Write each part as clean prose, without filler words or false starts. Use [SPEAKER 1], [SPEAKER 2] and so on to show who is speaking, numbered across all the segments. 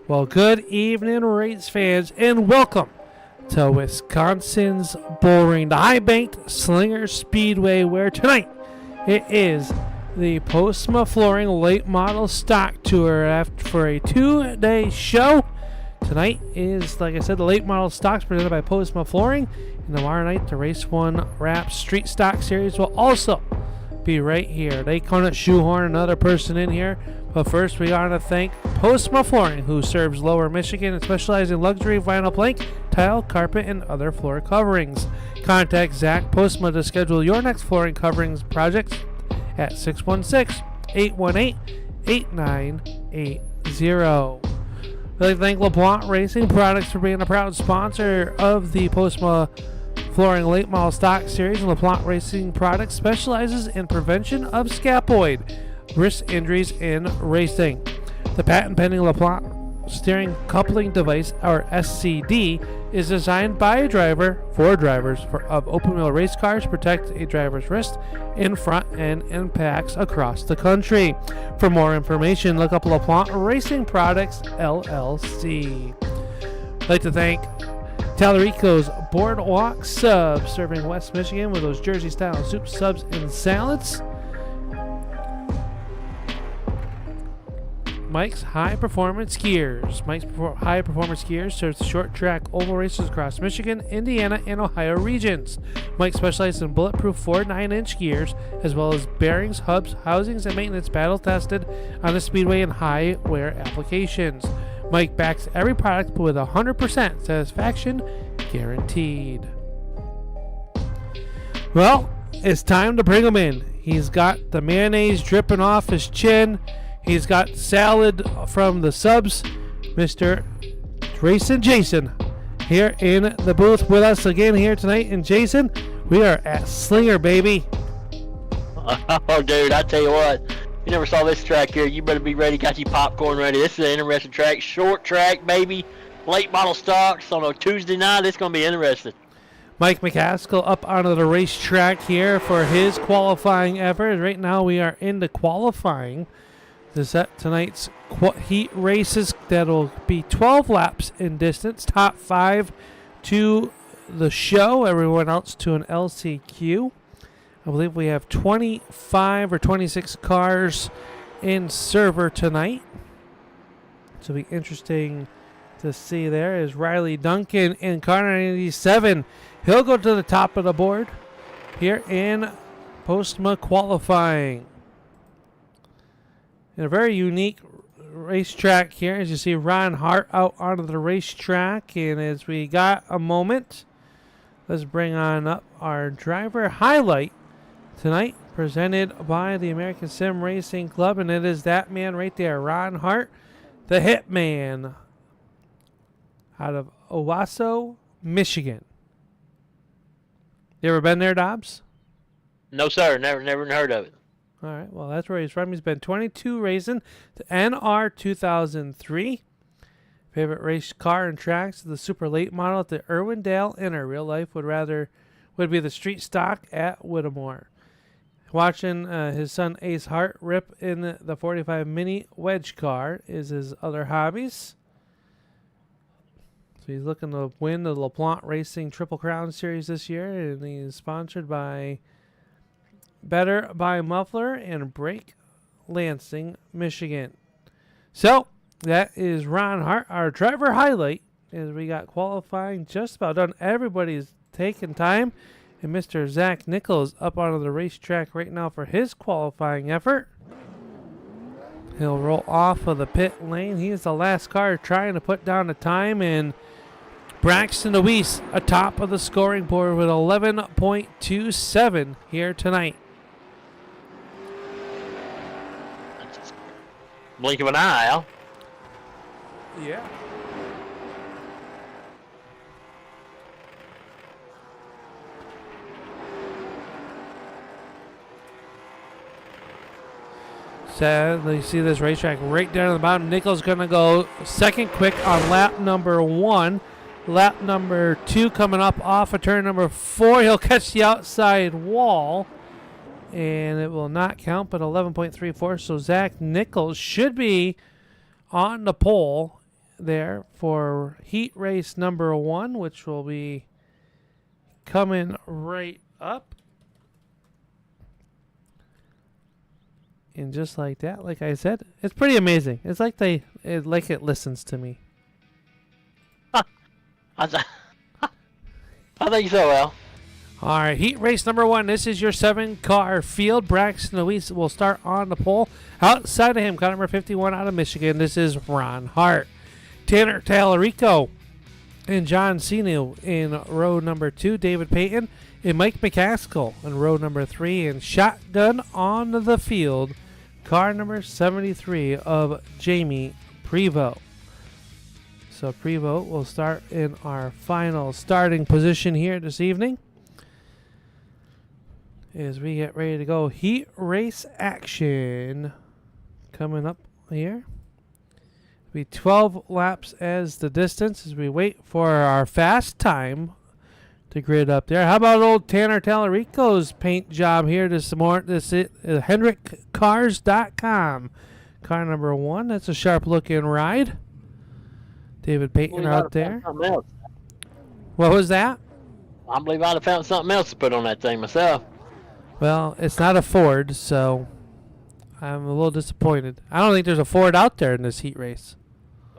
[SPEAKER 1] Well, good evening, race fans, and welcome to Wisconsin's Bullring, the high-banked Slinger Speedway, where tonight it is the Postma Flooring Late Model Stock Tour for a two-day show. Tonight is, like I said, the Late Model Stocks presented by Postma Flooring, and tomorrow night the Race 1 Wrap Street Stock Series will also be right here. They couldn't shoehorn another person in here. But first, we want to thank Postma Flooring, who serves Lower Michigan and specializes in luxury vinyl plank, tile, carpet, and other floor coverings. Contact Zach Postma to schedule your next flooring coverings project at 616-818-8980. We'd like to thank LaPlante Racing Products for being a proud sponsor of the Postma Flooring Late Model Stock Series. LaPlante Racing Products specializes in prevention of scaphoid wrist injuries in racing. The patent-pending LaPlante steering coupling device, or SCD, is designed by a driver for drivers of open-wheel race cars to protect a driver's wrist in front end impacts across the country. For more information, look up LaPlante Racing Products, LLC. I'd like to thank Tallarico's Boardwalk Subs, serving West Michigan with those Jersey-style soup, subs, and salads. Mike's High Performance Skiers. Mike's High Performance Skiers serves short track oval races across Michigan, Indiana, and Ohio regions. Mike specializes in bulletproof 4.9-inch gears, as well as bearings, hubs, housings, and maintenance battle tested on the speedway and high wear applications. Mike backs every product with 100% satisfaction guaranteed. Well, it's time to bring him in. He's got the mayonnaise dripping off his chin. He's got salad from the subs. Mr. Racing Jason here in the booth with us again here tonight. And Jason, we are at Slinger, baby.
[SPEAKER 2] Oh, dude, I tell you what. You never saw this track here. You better be ready. Got your popcorn ready. This is an interesting track. Short track, baby. Late model stocks on a Tuesday night. It's going to be interesting.
[SPEAKER 1] Mike McCaskill up onto the racetrack here for his qualifying effort. Right now we are into qualifying. This is tonight's heat races that'll be 12 laps in distance. Top 5 to the show. Everyone else to an LCQ. I believe we have 25 or 26 cars in server tonight. So it'll be interesting to see there is Riley Duncan in car 97. He'll go to the top of the board here in Postma qualifying. In a very unique racetrack here, as you see Ron Hart out onto the racetrack. And as we got a moment, let's bring on up our driver highlight tonight, presented by the American Sim Racing Club. And it is that man right there, Ron Hart, the Hitman, out of Owasso, Michigan. You ever been there, Dobbs?
[SPEAKER 2] No, sir. Never heard of it.
[SPEAKER 1] All right, well, that's where he's from. He's been 22 racing to NR 2003. Favorite race car and tracks, the super late model at the Irwindale Inner. Real life would be the street stock at Whittemore. Watching his son Ace Hart rip in the 45 Mini wedge car is his other hobbies. So he's looking to win the LaPlante Racing Triple Crown Series this year, and he's sponsored by Better Buy Muffler and Brake Lansing, Michigan. So that is Ron Hart, our driver highlight, as we got qualifying just about done. Everybody's taking time, and Mr. Zach Nichols up onto the racetrack right now for his qualifying effort. He'll roll off of the pit lane. He is the last car trying to put down the time, and Braxton DeWeese atop of the scoring board with 11.27 here tonight.
[SPEAKER 2] Blink of an eye, Al.
[SPEAKER 1] Yeah. Sadly, you see this racetrack right down at the bottom. Nichols going to go second quick on lap number 1. Lap number 2 coming up off of turn number 4. He'll catch the outside wall. And it will not count, but 11.34. So Zach Nichols should be on the pole there for heat race number 1, which will be coming right up. And just like that, like I said, it's pretty amazing. It's like it listens to me.
[SPEAKER 2] I think so, Al.
[SPEAKER 1] All right, heat race number 1. This is your 7-car field. Braxton Luis will start on the pole. Outside of him, car number 51 out of Michigan. This is Ron Hart. Tanner Tallarico and John Sinu in row number 2. David Payton and Mike McCaskill in row number 3. And shotgun on the field, car number 73 of Jamie Prevost. So Prevost will start in our final starting position here this evening as we get ready to go. Heat race action coming up here. Be 12 laps as the distance as we wait for our fast time to grid up there. How about old Tanner Tallarico's paint job here this morning? This is HendrickCars.com. Car number 1. That's a sharp looking ride. David Payton out there. What was that?
[SPEAKER 2] I believe I'd have found something else to put on that thing myself.
[SPEAKER 1] Well, it's not a Ford, so I'm a little disappointed. I don't think there's a Ford out there in this heat race.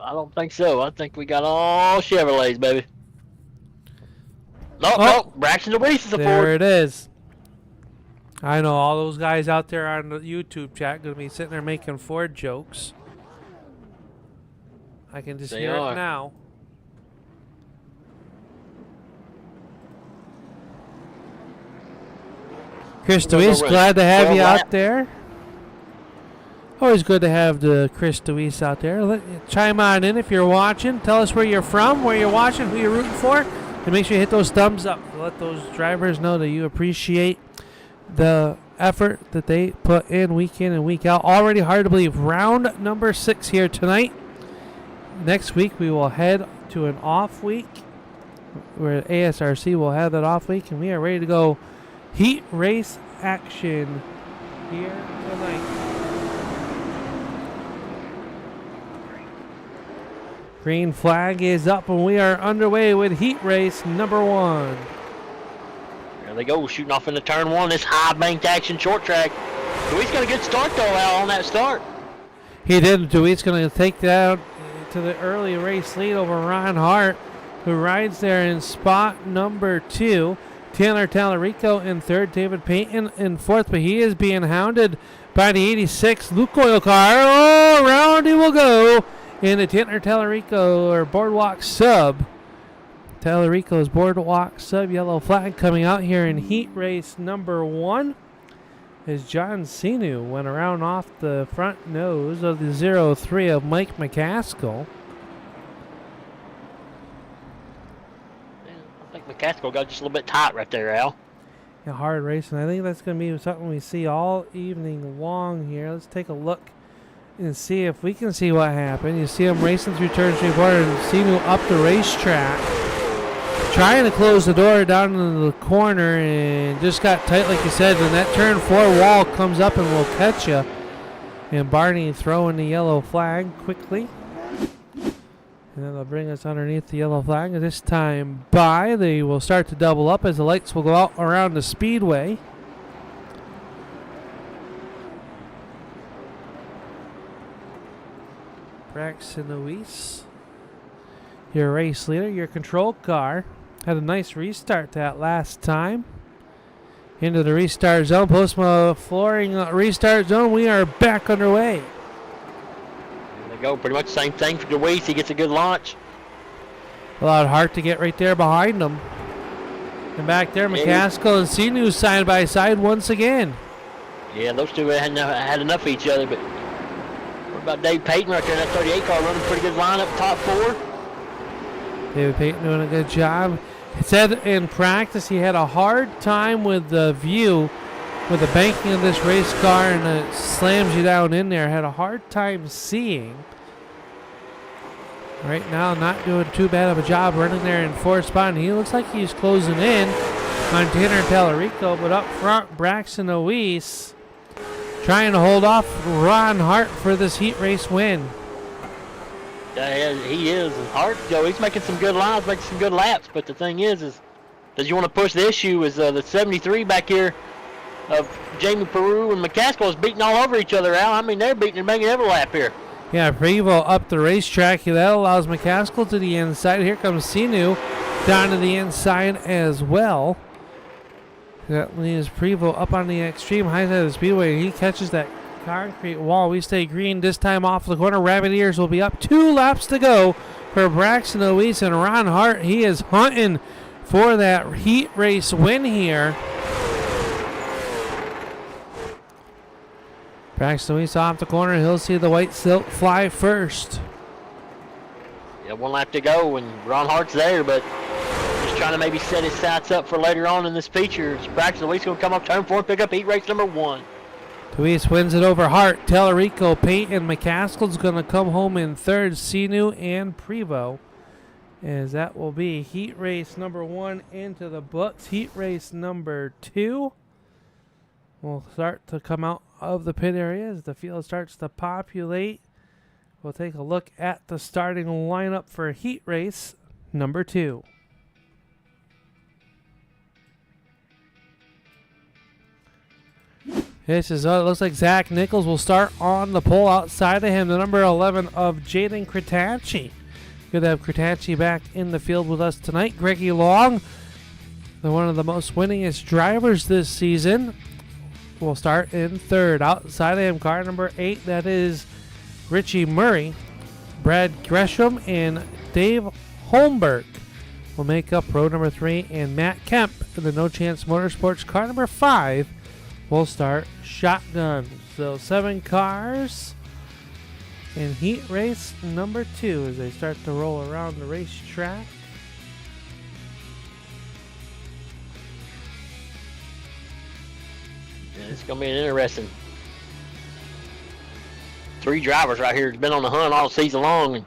[SPEAKER 2] I don't think so. I think we got all Chevrolets, baby. No, Braxton Luis is a Ford.
[SPEAKER 1] There it is. I know all those guys out there on the YouTube chat going to be sitting there making Ford jokes. I can just hear it now. Chris Deweese, glad to have you out there. Always good to have the Chris Deweese out there. Chime on in if you're watching. Tell us where you're from, where you're watching, who you're rooting for. And make sure you hit those thumbs up to let those drivers know that you appreciate the effort that they put in week and week out. Already hard to believe. Round number 6 here tonight. Next week we will head to an off week where ASRC will have that off week. And we are ready to go heat race action here tonight. Green flag is up and we are underway with heat race number 1.
[SPEAKER 2] There they go, shooting off into turn 1. This high banked action short track. Deweese got a good start though, Al, on that start.
[SPEAKER 1] He did. Deweese going to take that to the early race lead over Ron Hart, who rides there in spot number 2. Tanner Tallarico in 3rd, David Payton in 4th, but he is being hounded by the 86 Lukoil car. Oh, around he will go in the Tanner Tallarico or Boardwalk Sub. Tallarico's Boardwalk Sub yellow flag coming out here in heat race number 1 as John Sinu went around off the front nose of the 03 of Mike McCaskill.
[SPEAKER 2] I think McCaskill got just a little bit tight right there, Al.
[SPEAKER 1] Yeah, hard racing. I think that's going to be something we see all evening long here. Let's take a look and see if we can see what happened. You see him racing through turn 3 quarter and Sinu up the racetrack, trying to close the door down into the corner and just got tight like you said. And that turn 4 wall comes up and will catch you. And Barney throwing the yellow flag quickly. And then they'll bring us underneath the yellow flag. And this time by, they will start to double up as the lights will go out around the Speedway. Braxton Luis, your race leader, your control car, had a nice restart that last time. Into the restart zone, Postma flooring restart zone. We are back underway.
[SPEAKER 2] There they go, pretty much the same thing for Deweese. He gets a good launch.
[SPEAKER 1] Allowed Hart to get right there behind him. And back there, McCaskill and Sinu side by side once again.
[SPEAKER 2] Yeah, those two had enough of each other, but what about Dave Payton right there in that 38 car running a pretty good lineup, top 4?
[SPEAKER 1] David Payton doing a good job. It said in practice he had a hard time with the view, with the banking of this race car, and it slams you down in there. Had a hard time seeing. Right now, not doing too bad of a job running there in 4th spot. And he looks like he's closing in on Tanner Tallarico, but up front, Braxton Luis trying to hold off Ron Hart for this heat race win.
[SPEAKER 2] He is. Hard, Joe. He's making some good lines, making some good laps. But the thing is does you want to push the issue is the 73 back here of Jamie Peru and McCaskill is beating all over each other, Al. I mean, they're beating and making every lap here.
[SPEAKER 1] Yeah, Prevo up the racetrack. That allows McCaskill to the inside. Here comes Sinu down to the inside as well. That leaves Prevo up on the extreme high side of the Speedway. He catches that concrete wall. We stay green this time off the corner. Rabbit Ears will be up. 2 laps to go for Braxton Owies and Ron Hart. He is hunting for that heat race win here. Braxton Owies off the corner. He'll see the white silk fly first.
[SPEAKER 2] Yeah, 1 lap to go and Ron Hart's there, but just trying to maybe set his sights up for later on in this feature. Braxton Owies going to come up turn 4 and pick up heat race number 1.
[SPEAKER 1] Owies wins it over Hart. Tellerico, Peyton, McCaskill's going to come home in third. Sinu and Prevo. As that will be heat race number 1 into the books. Heat race number 2 will start to come out of the pit area as the field starts to populate. We'll take a look at the starting lineup for heat race number 2. This is, it looks like Zach Nichols will start on the pole. Outside of him, the number 11 of Jaden Kritachi. Good to have Kritachi back in the field with us tonight. Greggy Long, one of the most winningest drivers this season, will start in third. Outside of him, car number 8, that is Richie Murray. Brad Gresham and Dave Holmberg will make up row number 3, and Matt Kemp in the No Chance Motorsports car number 5 will start shotgun. So 7 cars in heat race number 2 as they start to roll around the racetrack.
[SPEAKER 2] Yeah, it's going to be an interesting 3 drivers right here. It's been on the hunt all season long, and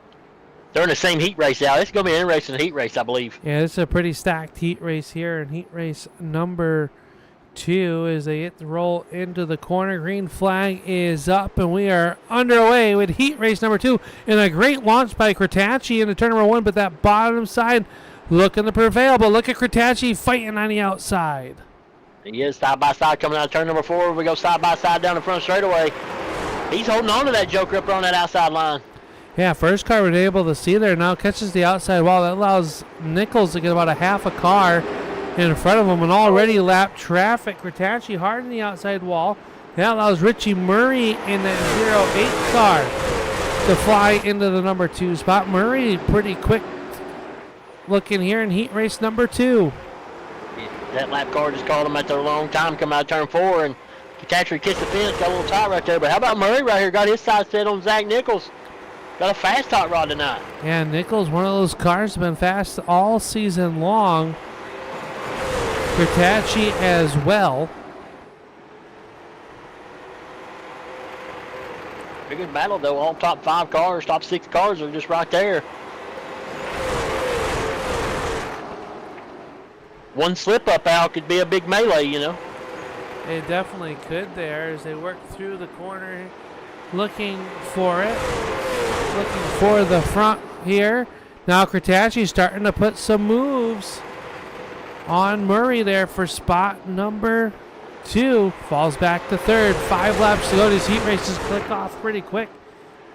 [SPEAKER 2] they're in the same heat race out. It's going to be an interesting heat race, I believe.
[SPEAKER 1] Yeah, it's a pretty stacked heat race here, and heat race number 2 as they hit the roll into the corner. Green flag is up, and we are underway with heat race number 2. And a great launch by Kritachi into turn number 1, but that bottom side looking to prevail. But look at Kritachi fighting on the outside.
[SPEAKER 2] He is side by side coming out of turn number 4. We go side by side down the front straightaway. He's holding on to that joker up on that outside line.
[SPEAKER 1] Yeah, first car was able to see there. Now catches the outside wall. That allows Nichols to get about a half a car in front of him, and already lapped traffic. Kritachi hard in the outside wall. That allows Richie Murray in that 08 car to fly into the number 2 spot. Murray pretty quick looking here in heat race number 2.
[SPEAKER 2] That lap car just called him at the wrong time, come out of turn 4, and Kritachi kissed the fence, got a little tight right there. But how about Murray right here? Got his side set on Zach Nichols. Got a fast hot rod tonight.
[SPEAKER 1] Yeah, Nichols, one of those cars, has been fast all season long. Kritachi as well.
[SPEAKER 2] Biggest battle though, all top 5 cars, top 6 cars are just right there. One slip up out could be a big melee, you know.
[SPEAKER 1] It definitely could there as they work through the corner, looking for it. Looking for the front here. Now Kritachi starting to put some moves on Murray there for spot number 2. Falls back to third. 5 laps to go. These heat races click off pretty quick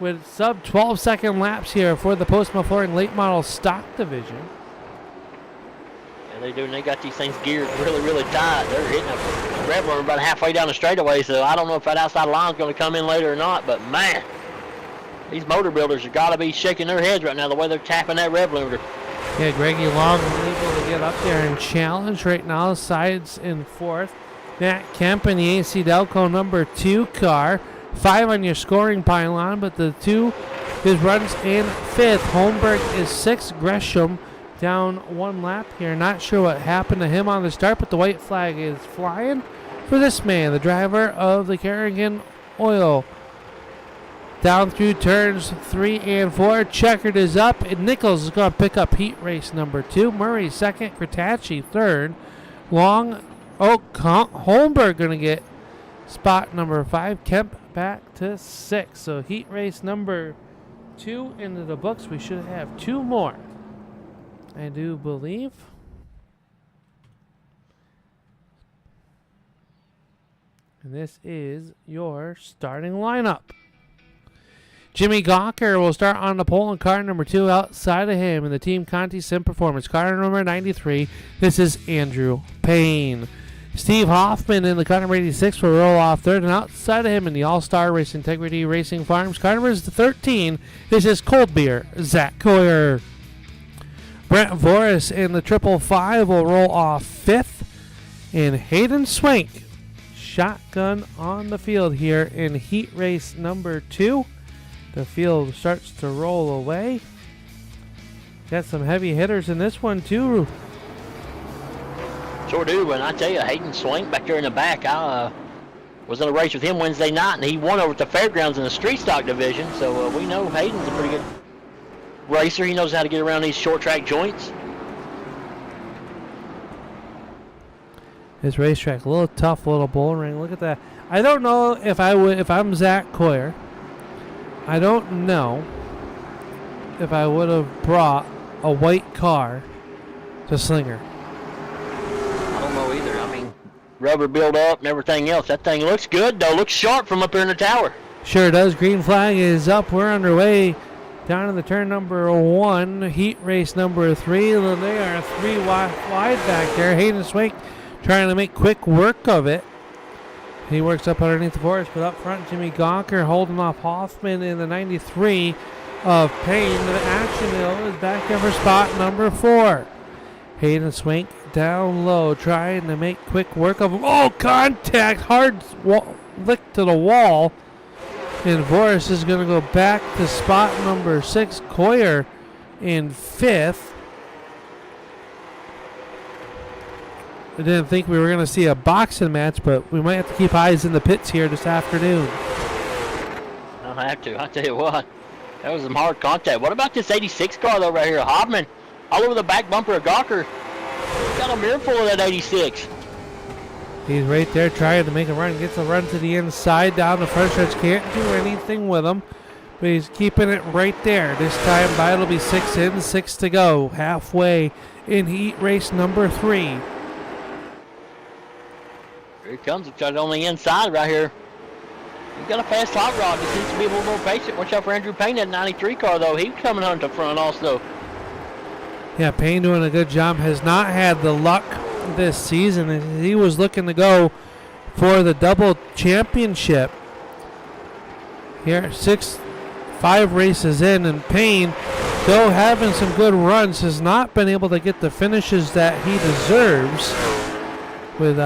[SPEAKER 1] with sub 12-second laps here for the Postma Flooring late model stock division.
[SPEAKER 2] Yeah, they do, and they got these things geared really, really tight. They're hitting a rev limiter about halfway down the straightaway, so I don't know if that outside line is going to come in later or not, but man, these motor builders have got to be shaking their heads right now the way they're tapping that rev limiter. Yeah,
[SPEAKER 1] Greggy Long able to get up there and challenge right now. Sides in 4th. Matt Kemp in the AC Delco number 2 car. 5 on your scoring pylon, but the 2 his runs in 5th. Holmberg is 6th. Gresham down 1 lap here. Not sure what happened to him on the start, but the white flag is flying for this man, the driver of the Kerrigan Oil. Down through turns 3 and 4. Checkered is up, and Nichols is going to pick up heat race number 2. Murray 2nd, Kritachi 3rd. Holmberg going to get spot number 5. Kemp back to 6th. So heat race number 2 into the books. We should have 2 more, I do believe. And this is your starting lineup. Jimmy Gawker will start on the pole in car number 2. Outside of him in the Team Conti Sim Performance, car number 93, this is Andrew Payne. Steve Hoffman in the car number 86 will roll off third, and outside of him in the All-Star Race Integrity Racing Farms, car number 13, this is Cold Beer, Zach Coyer. Brent Voris in the 555 will roll off 5th, and Hayden Swank shotgun on the field here in heat race number 2. The field starts to roll away. Got some heavy hitters in this one too.
[SPEAKER 2] Sure do, and I tell you, Hayden Swank back there in the back, I was in a race with him Wednesday night, and he won over at the fairgrounds in the street stock division, so we know Hayden's a pretty good racer. He knows how to get around these short track joints.
[SPEAKER 1] This racetrack, a little tough, little bull ring. Look at that. I don't know if I'm Zach Coyer, I don't know if I would have brought a white car to Slinger.
[SPEAKER 2] I don't know either. I mean, rubber build up and everything else. That thing looks good, though. Looks sharp from up here in the tower.
[SPEAKER 1] Sure does. Green flag is up. We're underway down in the turn number 1. Heat race number 3. They are 3 wide back there. Hayden Swank trying to make quick work of it. He works up underneath the forest, but up front, Jimmy Gawker holding off Hoffman in the 93 of Payne. The action hill is back there for spot number 4. Hayden Swank down low, trying to make quick work of him. Oh, contact! Hard lick to the wall. And Voris is going to go back to spot number 6. Coyer in 5th. I didn't think we were going to see a boxing match, but we might have to keep eyes in the pits here this afternoon.
[SPEAKER 2] I'll have to. I'll tell you what. That was some hard contact. What about this 86 car, though, right here? Hoffman, all over the back bumper of Gawker. He's got a mirror full of that 86.
[SPEAKER 1] He's right there trying to make a run. Gets a run to the inside, down the front stretch. Can't do anything with him, but he's keeping it right there. This time by it'll be 6 in, 6 to go. Halfway in heat race number 3.
[SPEAKER 2] Here he comes. He's got it on the inside right here. He's got a fast hot rod. Just needs to be a little more patient. Watch out for Andrew Payne, that 93 car, though. He's coming on to front also.
[SPEAKER 1] Yeah, Payne doing a good job. Has not had the luck this season. He was looking to go for the double championship. Here, 5 races in, and Payne, though having some good runs, has not been able to get the finishes that he deserves with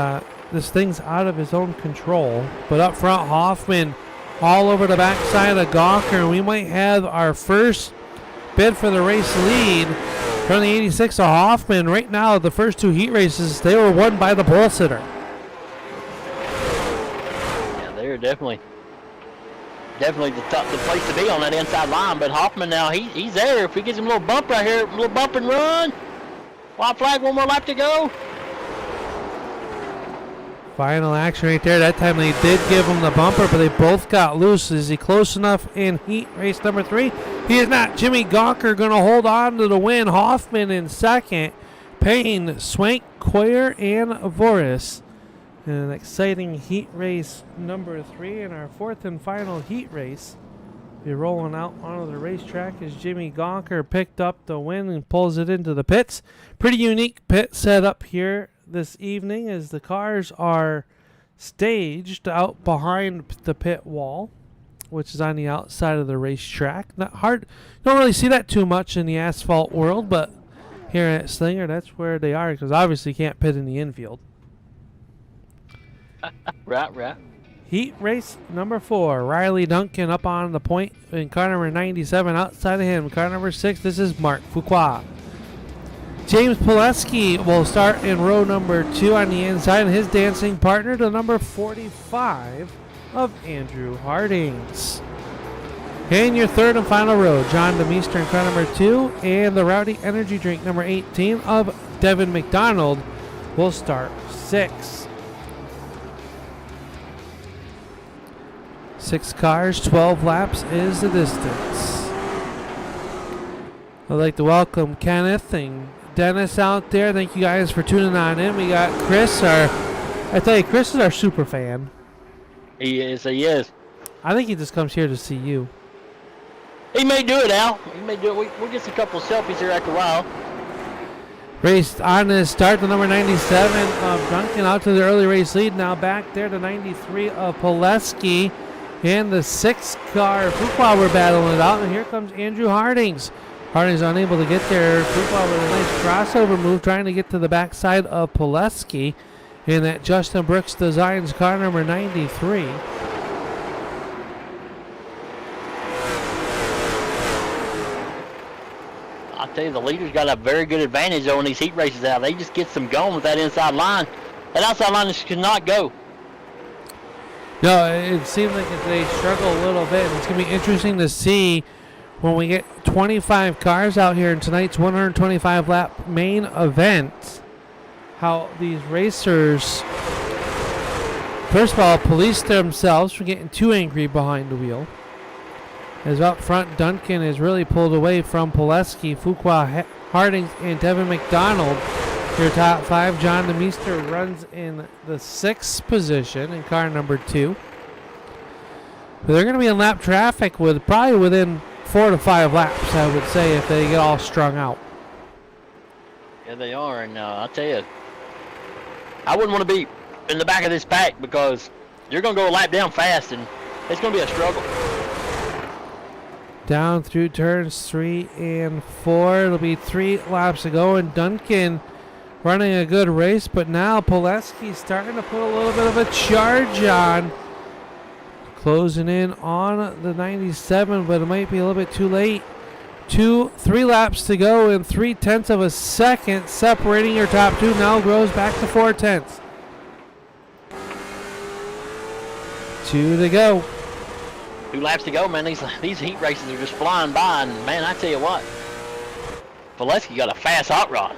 [SPEAKER 1] this thing's out of his own control. But up front, Hoffman all over the backside of Gawker. We might have our first bid for the race lead from the 86 of Hoffman. Right now, the first 2 heat races, they were won by the pole sitter.
[SPEAKER 2] Yeah, they're definitely the place to be on that inside line. But Hoffman now, he's there. If he gets him a little bump right here, a little bump and run. White flag, 1 more lap to go.
[SPEAKER 1] Final action right there. That time they did give him the bumper, but they both got loose. Is he close enough in heat race number 3? He is not. Jimmy Gawker going to hold on to the win. Hoffman in second. Payne, Swank, Coyer, and Voris. An exciting heat race number 3 in our 4th and final heat race. Be rolling out onto the racetrack as Jimmy Gawker picked up the win and pulls it into the pits. Pretty unique pit setup here this evening as the cars are staged out behind the pit wall, which is on the outside of the racetrack. Not hard, don't really see that too much in the asphalt world, but here at Slinger, that's where they are, because obviously you can't pit in the infield.
[SPEAKER 2] Right.
[SPEAKER 1] Heat race number 4, Riley Duncan up on the point in car number 97. Outside of him, car number 6, this is Mark Fuqua. James Pileski will start in row number 2 on the inside, and his dancing partner to number 45 of Andrew Hardings. In your 3rd and final row, John DeMeester in car number 2, and the Rowdy Energy Drink number 18 of Devin McDonald will start 6. 6 cars, 12 laps is the distance. I'd like to welcome Kenneth and Dennis out there. Thank you guys for tuning on in. We got Chris, Chris is our super fan.
[SPEAKER 2] He is.
[SPEAKER 1] I think he just comes here to see you.
[SPEAKER 2] He may do it, Al. He may do it. We'll get a couple of selfies here after a while.
[SPEAKER 1] Raced on the start, the number 97 of Duncan out to the early race lead. Now back there to 93 of Pileski. And the 6 car Fuqua we're battling it out. And here comes Andrew Hardings. Hardings unable to get there. Fuqua with a nice crossover move trying to get to the backside of Pileski. In that Justin Brooks Designs car number 93.
[SPEAKER 2] I'll tell you, the leader's got a very good advantage on these heat races out. They just get some going with that inside line. That outside line just cannot go.
[SPEAKER 1] No, it seems like they struggle a little bit. It's going to be interesting to see when we get 25 cars out here in tonight's 125 lap main event, how these racers, first of all, police themselves from getting too angry behind the wheel. As up front, Duncan is really pulled away from Pileski, Fuqua, Hardings, and Devin McDonald. Your top 5, John DeMeester runs in the 6th position in car number 2. But they're going to be in lap traffic with probably within 4 to 5 laps, I would say, if they get all strung out.
[SPEAKER 2] Yeah, they are, and I'll tell you, I wouldn't want to be in the back of this pack because you're going to go a lap down fast, and it's going to be a struggle.
[SPEAKER 1] Down through turns 3 and 4. It'll be 3 laps to go, and Duncan running a good race, but now Pileski's starting to put a little bit of a charge on. Closing in on the 97, but it might be a little bit too late. 3 laps to go, and 0.3 of a second separating your top 2. Now grows back to 0.4. 2 to go.
[SPEAKER 2] 2 laps to go, man. These heat races are just flying by, and man, I tell you what, Pileski got a fast hot rod.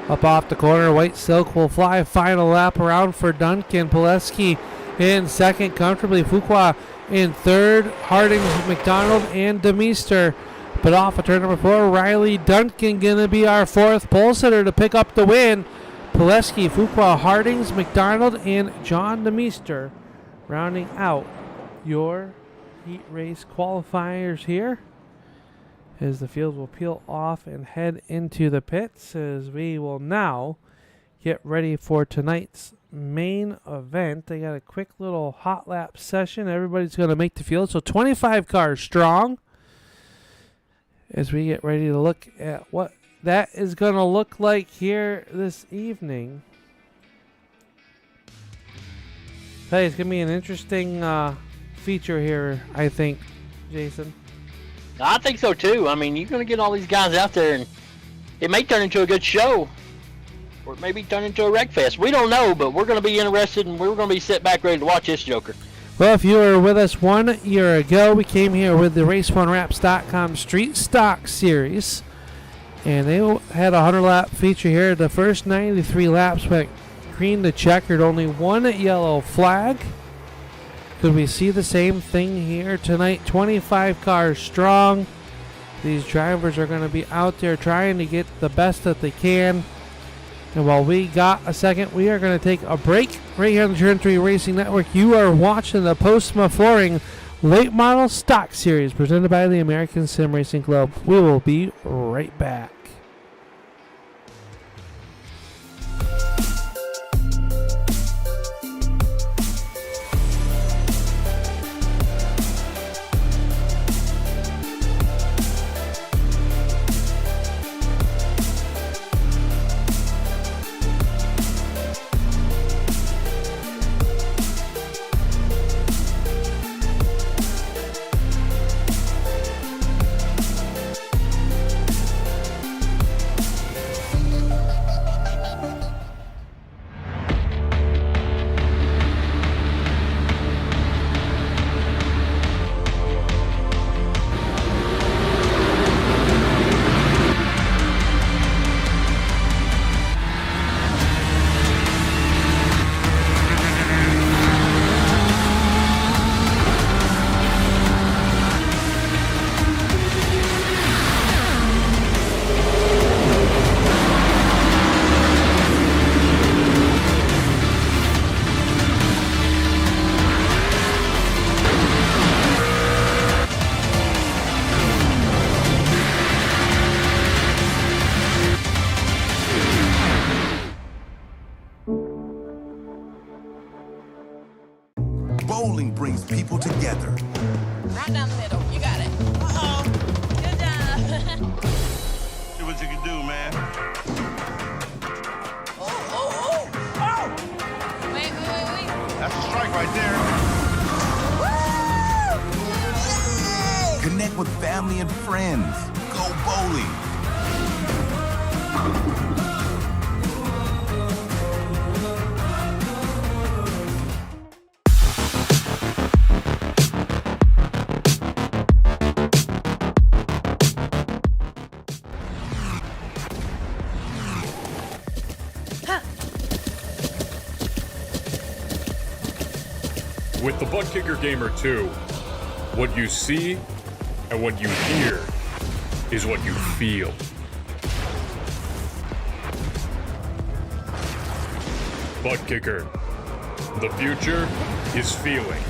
[SPEAKER 1] Up off the corner, White Silk will fly. Final lap around for Duncan. Pileski in second comfortably. Fuqua in third. Hardings, McDonald, and DeMeester. But off of turn number 4, Riley Duncan going to be our 4th pole sitter to pick up the win. Pileski, Fuqua, Hardings, McDonald, and John DeMeester rounding out your heat race qualifiers here, as the field will peel off and head into the pits, as we will now get ready for tonight's main event. They got a quick little hot lap session. Everybody's going to make the field, so 25 cars strong, as we get ready to look at what that is going to look like here this evening. Hey, it's going to be an interesting feature here, I think, Jason.
[SPEAKER 2] I think so too. I mean, you're going to get all these guys out there, and it may turn into a good show, or it may be turn into a wreck fest. We don't know, but we're going to be interested, and we're going to be sitting back ready to watch this joker.
[SPEAKER 1] Well, if you were with us 1 year ago, we came here with the RaceFunWraps.com Street Stock Series, and they had a 100-lap feature here. The first 93 laps went green to checkered, only 1 yellow flag. Could we see the same thing here tonight? 25 cars strong. These drivers are going to be out there trying to get the best that they can. And while we got a second, we are going to take a break right here on the Turn 3 Racing Network. You are watching the Postma Flooring Late Model Stock Series presented by the American Sim Racing Club. We will be right back.
[SPEAKER 3] bowling brings people together.
[SPEAKER 4] Right down the middle. You got it. Uh-oh. Good job.
[SPEAKER 5] See what you can do, man.
[SPEAKER 4] Oh. Wait.
[SPEAKER 5] That's a strike right there.
[SPEAKER 4] Woo!
[SPEAKER 3] Connect with family and friends. Go bowling.
[SPEAKER 6] With the Butt Kicker Gamer 2, what you see and what you hear is what you feel. Butt Kicker. The future is feeling.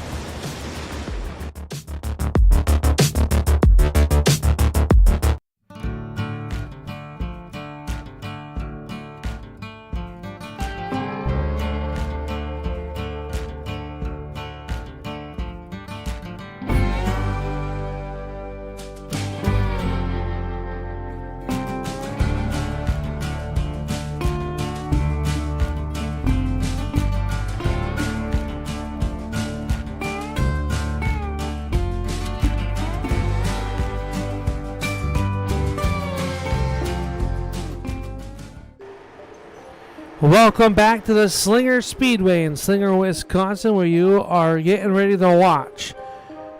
[SPEAKER 1] Welcome back to the Slinger Speedway in Slinger, Wisconsin, where you are getting ready to watch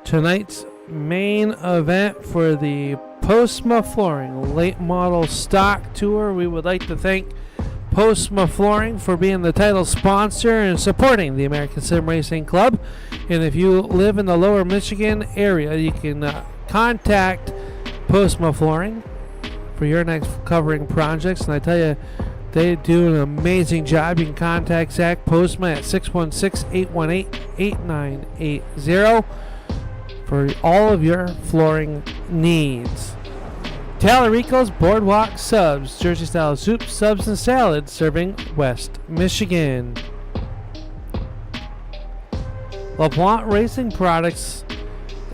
[SPEAKER 1] tonight's main event for the Postma Flooring Late Model Stock Tour. We would like to thank Postma Flooring for being the title sponsor and supporting the American Sim Racing Club. And if you live in the lower Michigan area, you can contact Postma Flooring for your next covering projects. And I tell you, they do an amazing job. You can contact Zach Postma at 616-818-8980 for all of your flooring needs. Tallarico's Boardwalk Subs, Jersey-style soup, subs, and salads, serving West Michigan. LaPlante Racing Products.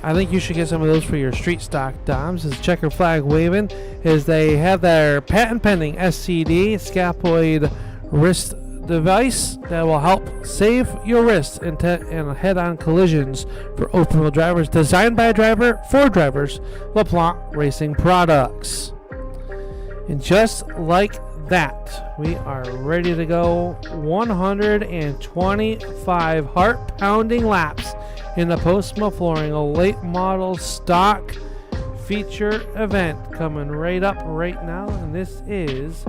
[SPEAKER 1] I think you should get some of those for your street stock DOMs. As checker flag waving, is they have their patent pending SCD scaphoid wrist device that will help save your wrists in head-on collisions for open-wheel drivers. Designed by a driver for drivers, LaPlante Racing Products. And just like that, we are ready to go. 125 heart-pounding laps in the Postma Flooring, a late model stock feature event coming right up right now, and this is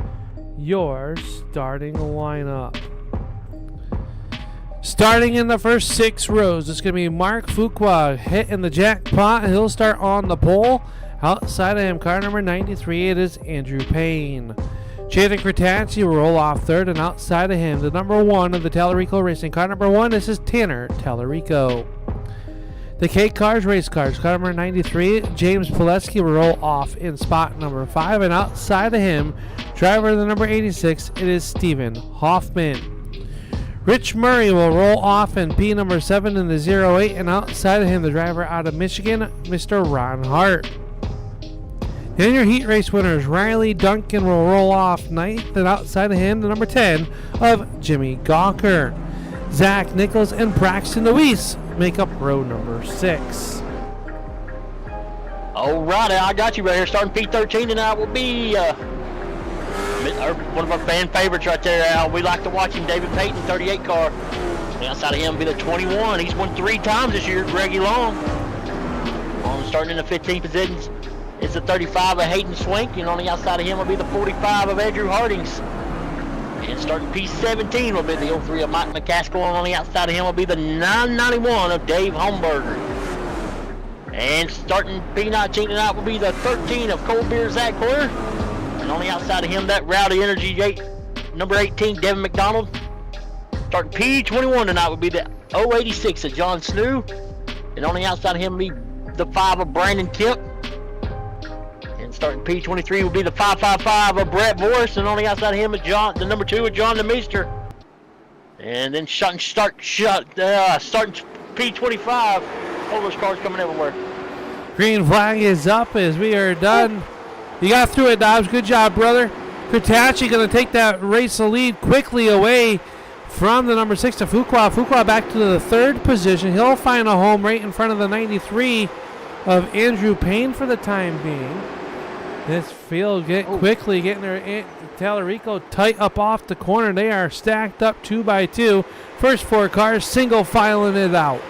[SPEAKER 1] your starting lineup. Starting in the first 6 rows, it's going to be Mark Fuqua hitting the jackpot. He'll start on the pole. Outside of him, car number 93, it is Andrew Payne. Jaden Kratacci will roll off third, and outside of him, the number 1 of the Tallarico Racing, car number 1, this is Tanner Tallarico. The K-Cars race cars, car number 93, James Pileski will roll off in spot number 5, and outside of him, driver of the number 86, it is Stephen Hoffman. Rich Murray will roll off in P number 7 in the 08, and outside of him, the driver out of Michigan, Mr. Ron Hart. Then your heat race winners, Riley Duncan will roll off 9th, and outside of him, the number 10 of Jimmy Gawker. Zach Nichols and Braxton Luis make up row number 6.
[SPEAKER 2] All righty, I got you right here. Starting P13 tonight will be one of our fan favorites right there, Al. We like to watch him, David Payton, 38 car. And outside of him will be the 21. He's won 3 times this year, Greggy Long. Starting in the 15 positions, it's the 35 of Hayden Swank, and on the outside of him will be the 45 of Andrew Hardings. And starting P17 will be the 03 of Mike McCaskill, and on the outside of him will be the 991 of Dave Holmberger. And starting P19 tonight will be the 13 of Cold Beer Zach Hoyer. And on the outside of him, that Rowdy Energy number 18, Devin McDonald. Starting P21 tonight will be the 086 of John Snoo. And on the outside of him will be the 5 of Brandon Kemp. And starting P23 will be the 555 of Brett Morris. And on the outside of him is the number 2 of John DeMeester. And then starting P25. All those cars coming everywhere.
[SPEAKER 1] Green flag is up as we are done. You got through it, Dobbs. Good job, brother. Kurtachi going to take that race lead quickly away from the number 6 to Fuqua. Fuqua back to the 3rd position. He'll find a home right in front of the 93 of Andrew Payne for the time being. This field quickly getting their Tallarico tight up off the corner. They are stacked up 2 by 2. First 4 cars single filing it out.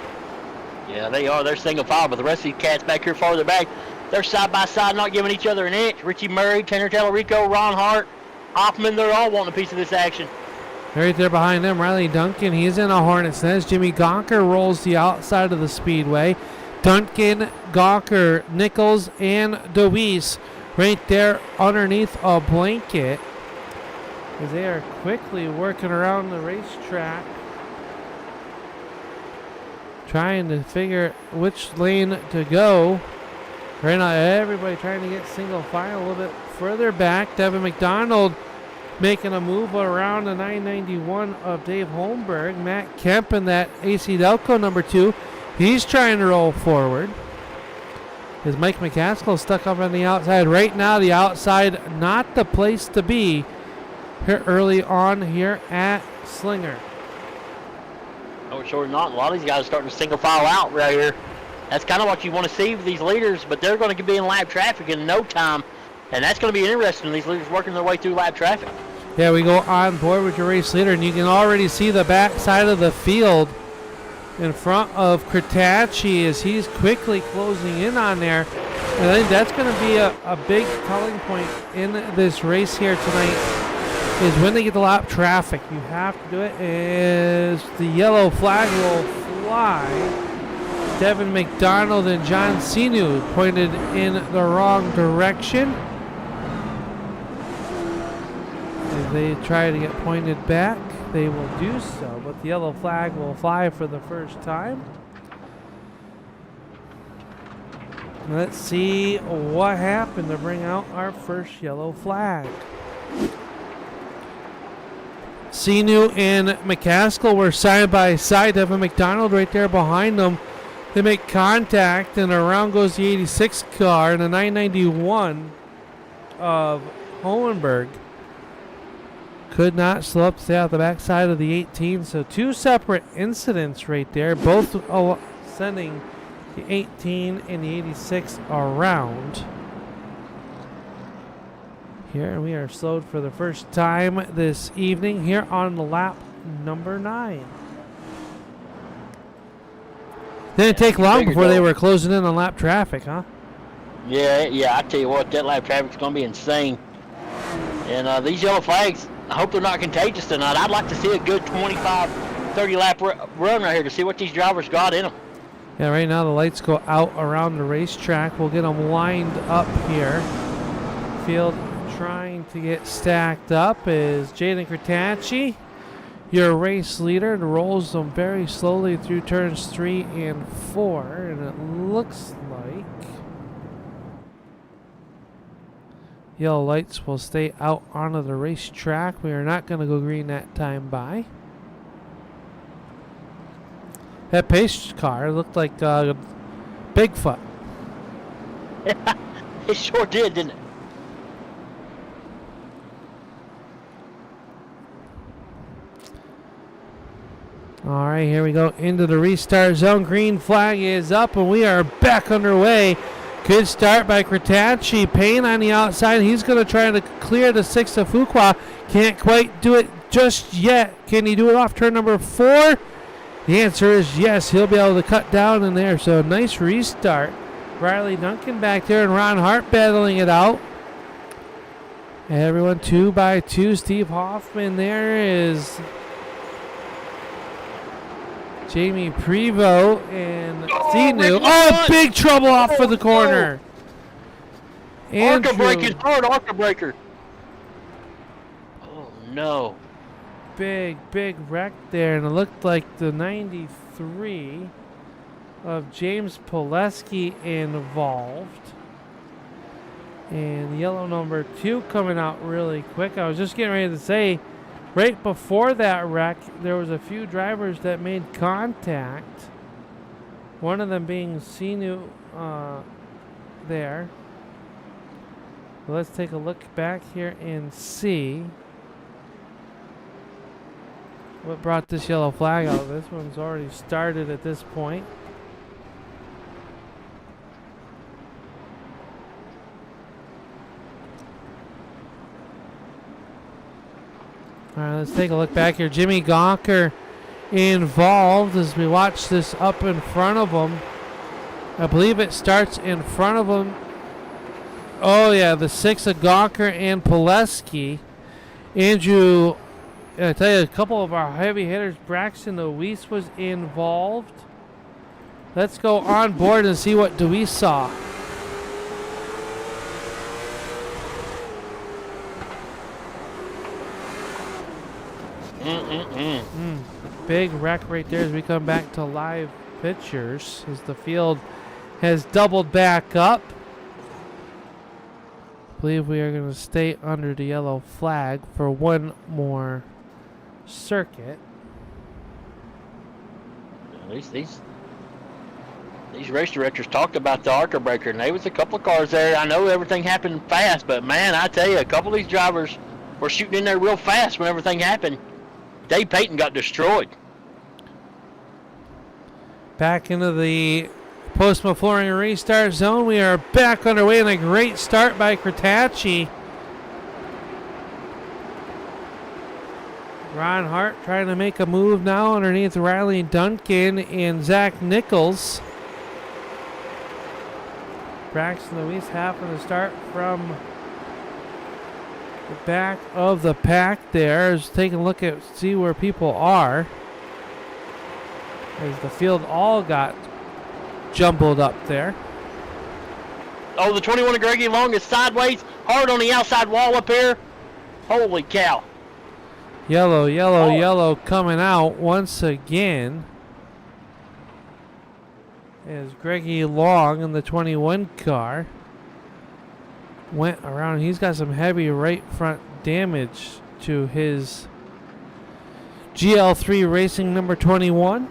[SPEAKER 2] Yeah, they are. They're single file, but the rest of these cats back here farther back, they're side by side, not giving each other an inch. Richie Murray, Tanner Tallarico, Ron Hart, Hoffman, they're all wanting a piece of this action.
[SPEAKER 1] Right there behind them, Riley Duncan. He's in a Hornet's Nest. Jimmy Gonker rolls the outside of the Speedway. Duncan, Gonker, Nichols, and DeWeese right there underneath a blanket as they are quickly working around the racetrack, trying to figure which lane to go. Right now, everybody trying to get single file a little bit further back. Devin McDonald making a move around the 991 of Dave Holmberg. Matt Kemp in that AC Delco number 2. He's trying to roll forward. Is Mike McCaskill stuck up on the outside? Right now, the outside not the place to be here early on here at Slinger.
[SPEAKER 2] No, sure not. A lot of these guys are starting to single file out right here. That's kind of what you want to see with these leaders, but they're going to be in lap traffic in no time, and that's going to be interesting, these leaders working their way through lap traffic.
[SPEAKER 1] Yeah, we go on board with your race leader, and you can already see the back side of the field in front of Kurtachi as he's quickly closing in on there. And I think that's going to be a big telling point in this race here tonight, is when they get the lap traffic. You have to do it as the yellow flag will fly. Devin McDonald and John Sinu pointed in the wrong direction. As they try to get pointed back, they will do so, but the yellow flag will fly for the first time. Let's see what happened to bring out our first yellow flag. Sinu and McCaskill were side by side. Devin McDonald right there behind them. They make contact, and around goes the 86 car and the 991 of Hohenberg. Could not slow up to stay out the backside of the 18. So 2 separate incidents right there, both sending the 18 and the 86 around. Here we are slowed for the first time this evening here on the lap number 9. Didn't take long before they were closing in on lap traffic, huh?
[SPEAKER 2] Yeah, I tell you what, that lap traffic's going to be insane. And these yellow flags, I hope they're not contagious tonight. I'd like to see a good 25, 30 lap run right here to see what these drivers got in them.
[SPEAKER 1] Yeah, right now the lights go out around the racetrack. We'll get them lined up here. Field trying to get stacked up is Jaden Kurtachi, your race leader, and rolls them very slowly through turns 3 and 4. And it looks like yellow lights will stay out onto the racetrack. We are not going to go green that time by. That pace car looked like Bigfoot.
[SPEAKER 2] It sure did, didn't it?
[SPEAKER 1] All right, here we go into the restart zone. Green flag is up, and we are back underway. Good start by Kurtachi. Payne on the outside. He's going to try to clear the 6 of Fuqua. Can't quite do it just yet. Can he do it off turn number 4? The answer is yes. He'll be able to cut down in there. So nice restart. Riley Duncan back there and Ron Hart battling it out. Everyone 2 by 2. Steve Hoffman there is Jamie Prevost and Sinu. Oh, big trouble off for the corner.
[SPEAKER 2] Arca breaking hard, Arca breaker. Oh no.
[SPEAKER 1] Big wreck there, and it looked like the 93 of James Pileski involved. And yellow number 2 coming out really quick. I was just getting ready to say, right before that wreck, there was a few drivers that made contact. One of them being Sinu there. Well, let's take a look back here and see what brought this yellow flag out. This one's already started at this point. All right, let's take a look back here. Jimmy Gawker involved as we watch this up in front of him. I believe it starts in front of him. Oh, yeah, the 6 of Gawker and Pileski. Andrew, I tell you, a couple of our heavy hitters, Braxton DeWeese was involved. Let's go on board and see what DeWeese saw. Big wreck right there as we come back to live pictures as the field has doubled back up. I believe we are going to stay under the yellow flag for one more circuit.
[SPEAKER 2] These race directors talked about the Arca breaker, and there was a couple of cars there. I know everything happened fast, but man, I tell you, a couple of these drivers were shooting in there real fast when everything happened. Dave Payton got destroyed.
[SPEAKER 1] Back into the Postma flooring restart zone. We are back underway, and a great start by Kratacci. Ron Hart trying to make a move now underneath Riley Duncan and Zach Nichols. Braxton Louise having to start from the back of the pack there. Just taking a look at see where people are. As the field all got jumbled up there.
[SPEAKER 2] Oh, the 21 of Greggy Long is sideways, hard on the outside wall up here. Holy cow.
[SPEAKER 1] Yellow, yellow, yellow coming out once again. As Greggy Long in the 21 car went around. He's got some heavy right front damage to his GL3 Racing number 21.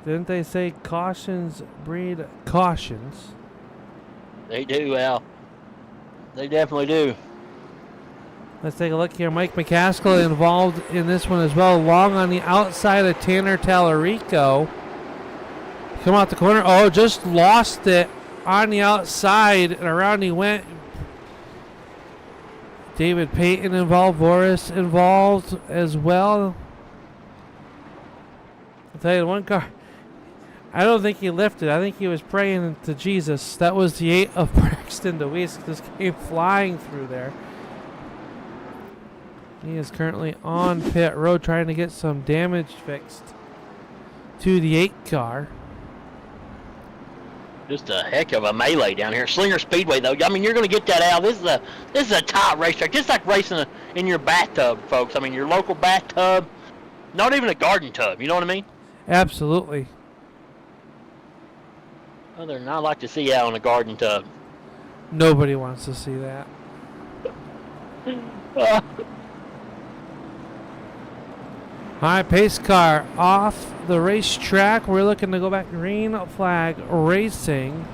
[SPEAKER 1] Didn't they say cautions breed cautions?
[SPEAKER 2] They do, Al. They definitely do.
[SPEAKER 1] Let's take a look here. Mike McCaskill involved in this one as well. Long on the outside of Tanner Tallarico. Come out the corner. Oh, just lost it on the outside, and around he went. David Payton involved. Boris involved as well. I'll tell you, one car, I don't think he lifted. I think he was praying to Jesus. That was the 8 of Braxton DeWeese. This came flying through there. He is currently on pit road trying to get some damage fixed to the 8 car.
[SPEAKER 2] Just a heck of a melee down here. Slinger Speedway, though. I mean, you're going to get that out. This is a top racetrack. Just like racing in your bathtub, folks. I mean, your local bathtub. Not even a garden tub. You know what I mean?
[SPEAKER 1] Absolutely.
[SPEAKER 2] Other than I like to see you out on a garden tub.
[SPEAKER 1] Nobody wants to see that. All right, pace car off the racetrack. We're looking to go back green flag racing.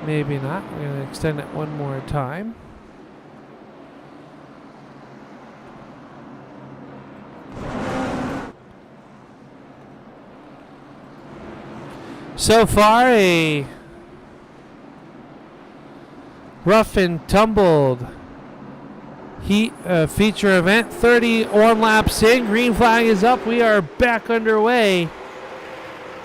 [SPEAKER 1] Maybe not. We're going to extend it one more time. So far, a rough and tumbled heat feature event. 31 laps in. Green flag is up. We are back underway.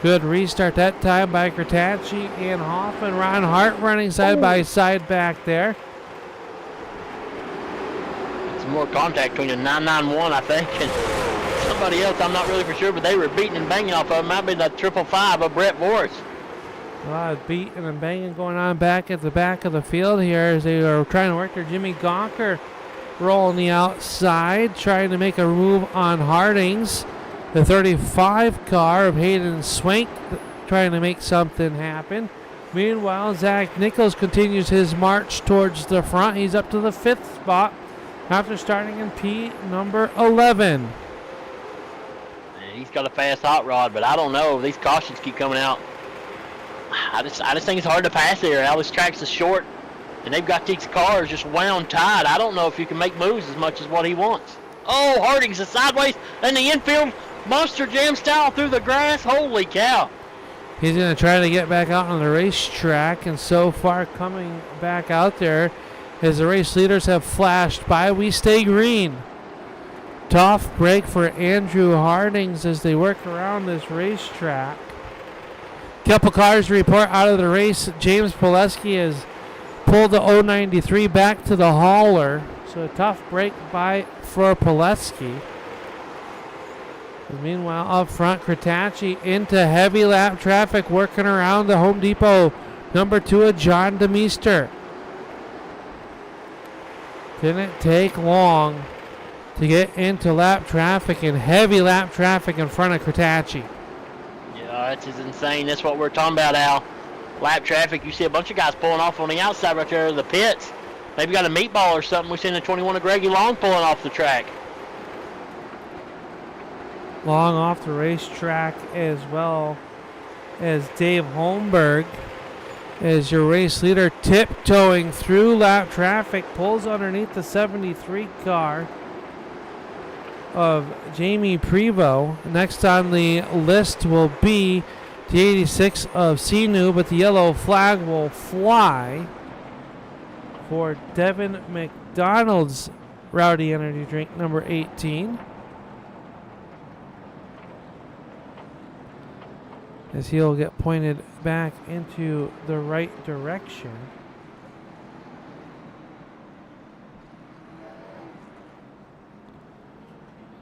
[SPEAKER 1] Good restart that time by Kratacci and Hoffman. Ron Hart running side by side back there.
[SPEAKER 2] Some more contact between the 991, I think, and somebody else. I'm not really for sure, but they were beating and banging off of him. Might be the 555 of Brett Morris.
[SPEAKER 1] A lot of beating and banging going on back at the back of the field here as they are trying to work their Jimmy Gawker rolling the outside, trying to make a move on Hardings. The 35 car of Hayden Swank trying to make something happen. Meanwhile, Zach Nichols continues his march towards the front. He's up to the 5th spot after starting in P number 11.
[SPEAKER 2] He's got a fast hot rod, but I don't know. These cautions keep coming out. I just think it's hard to pass there. Al, this track's is short, and they've got these cars just wound tight. I don't know if you can make moves as much as what he wants. Oh, Harding's a sideways in the infield, monster jam style through the grass. Holy cow!
[SPEAKER 1] He's going to try to get back out on the racetrack, and so far coming back out there as the race leaders have flashed by. We stay green. Tough break for Andrew Hardings as they work around this racetrack. Couple cars report out of the race. James Pileski has pulled the 093 back to the hauler. So a tough break for Pileski. And meanwhile, up front, Kratacci into heavy lap traffic, working around the Home Depot number 2 of John DeMeester. Didn't take long to get into lap traffic and heavy lap traffic in front of Kratacci.
[SPEAKER 2] Yeah, that's just insane. That's what we're talking about, Al. Lap traffic. You see a bunch of guys pulling off on the outside right there of the pits. Maybe got a meatball or something. We've seen the 21 of Greggy Long pulling off the track.
[SPEAKER 1] Long off the racetrack, as well as Dave Holmberg, as your race leader, tiptoeing through lap traffic, pulls underneath the 73 car of Jamie Prevost. Next on the list will be the 86 of Sinu, but the yellow flag will fly for Devin McDonald's Rowdy Energy Drink number 18. As he'll get pointed back into the right direction.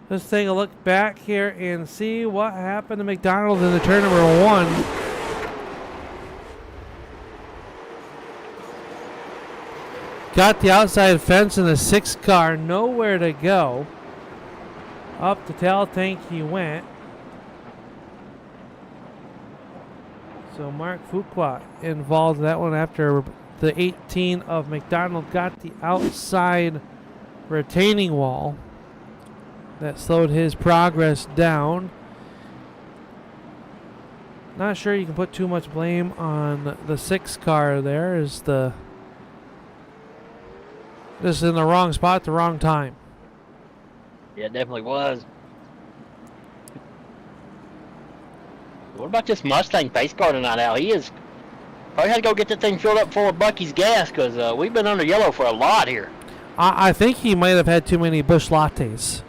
[SPEAKER 1] Let's take a look back here and see what happened to McDonald in the turn number 1. Got the outside fence in the 6 car, nowhere to go. Up the tail tank he went. So Mark Fuqua involved in that one after the 18 of McDonald got the outside retaining wall. That slowed his progress down. Not sure you can put too much blame on the 6 car there. Is the this is in the wrong spot at the wrong time.
[SPEAKER 2] Yeah, it definitely was. What about this Mustang pace car tonight, Al? He is probably had to go get that thing filled up full of Bucky's gas because we've been under yellow for a lot here.
[SPEAKER 1] I think he might have had too many Busch Lattes.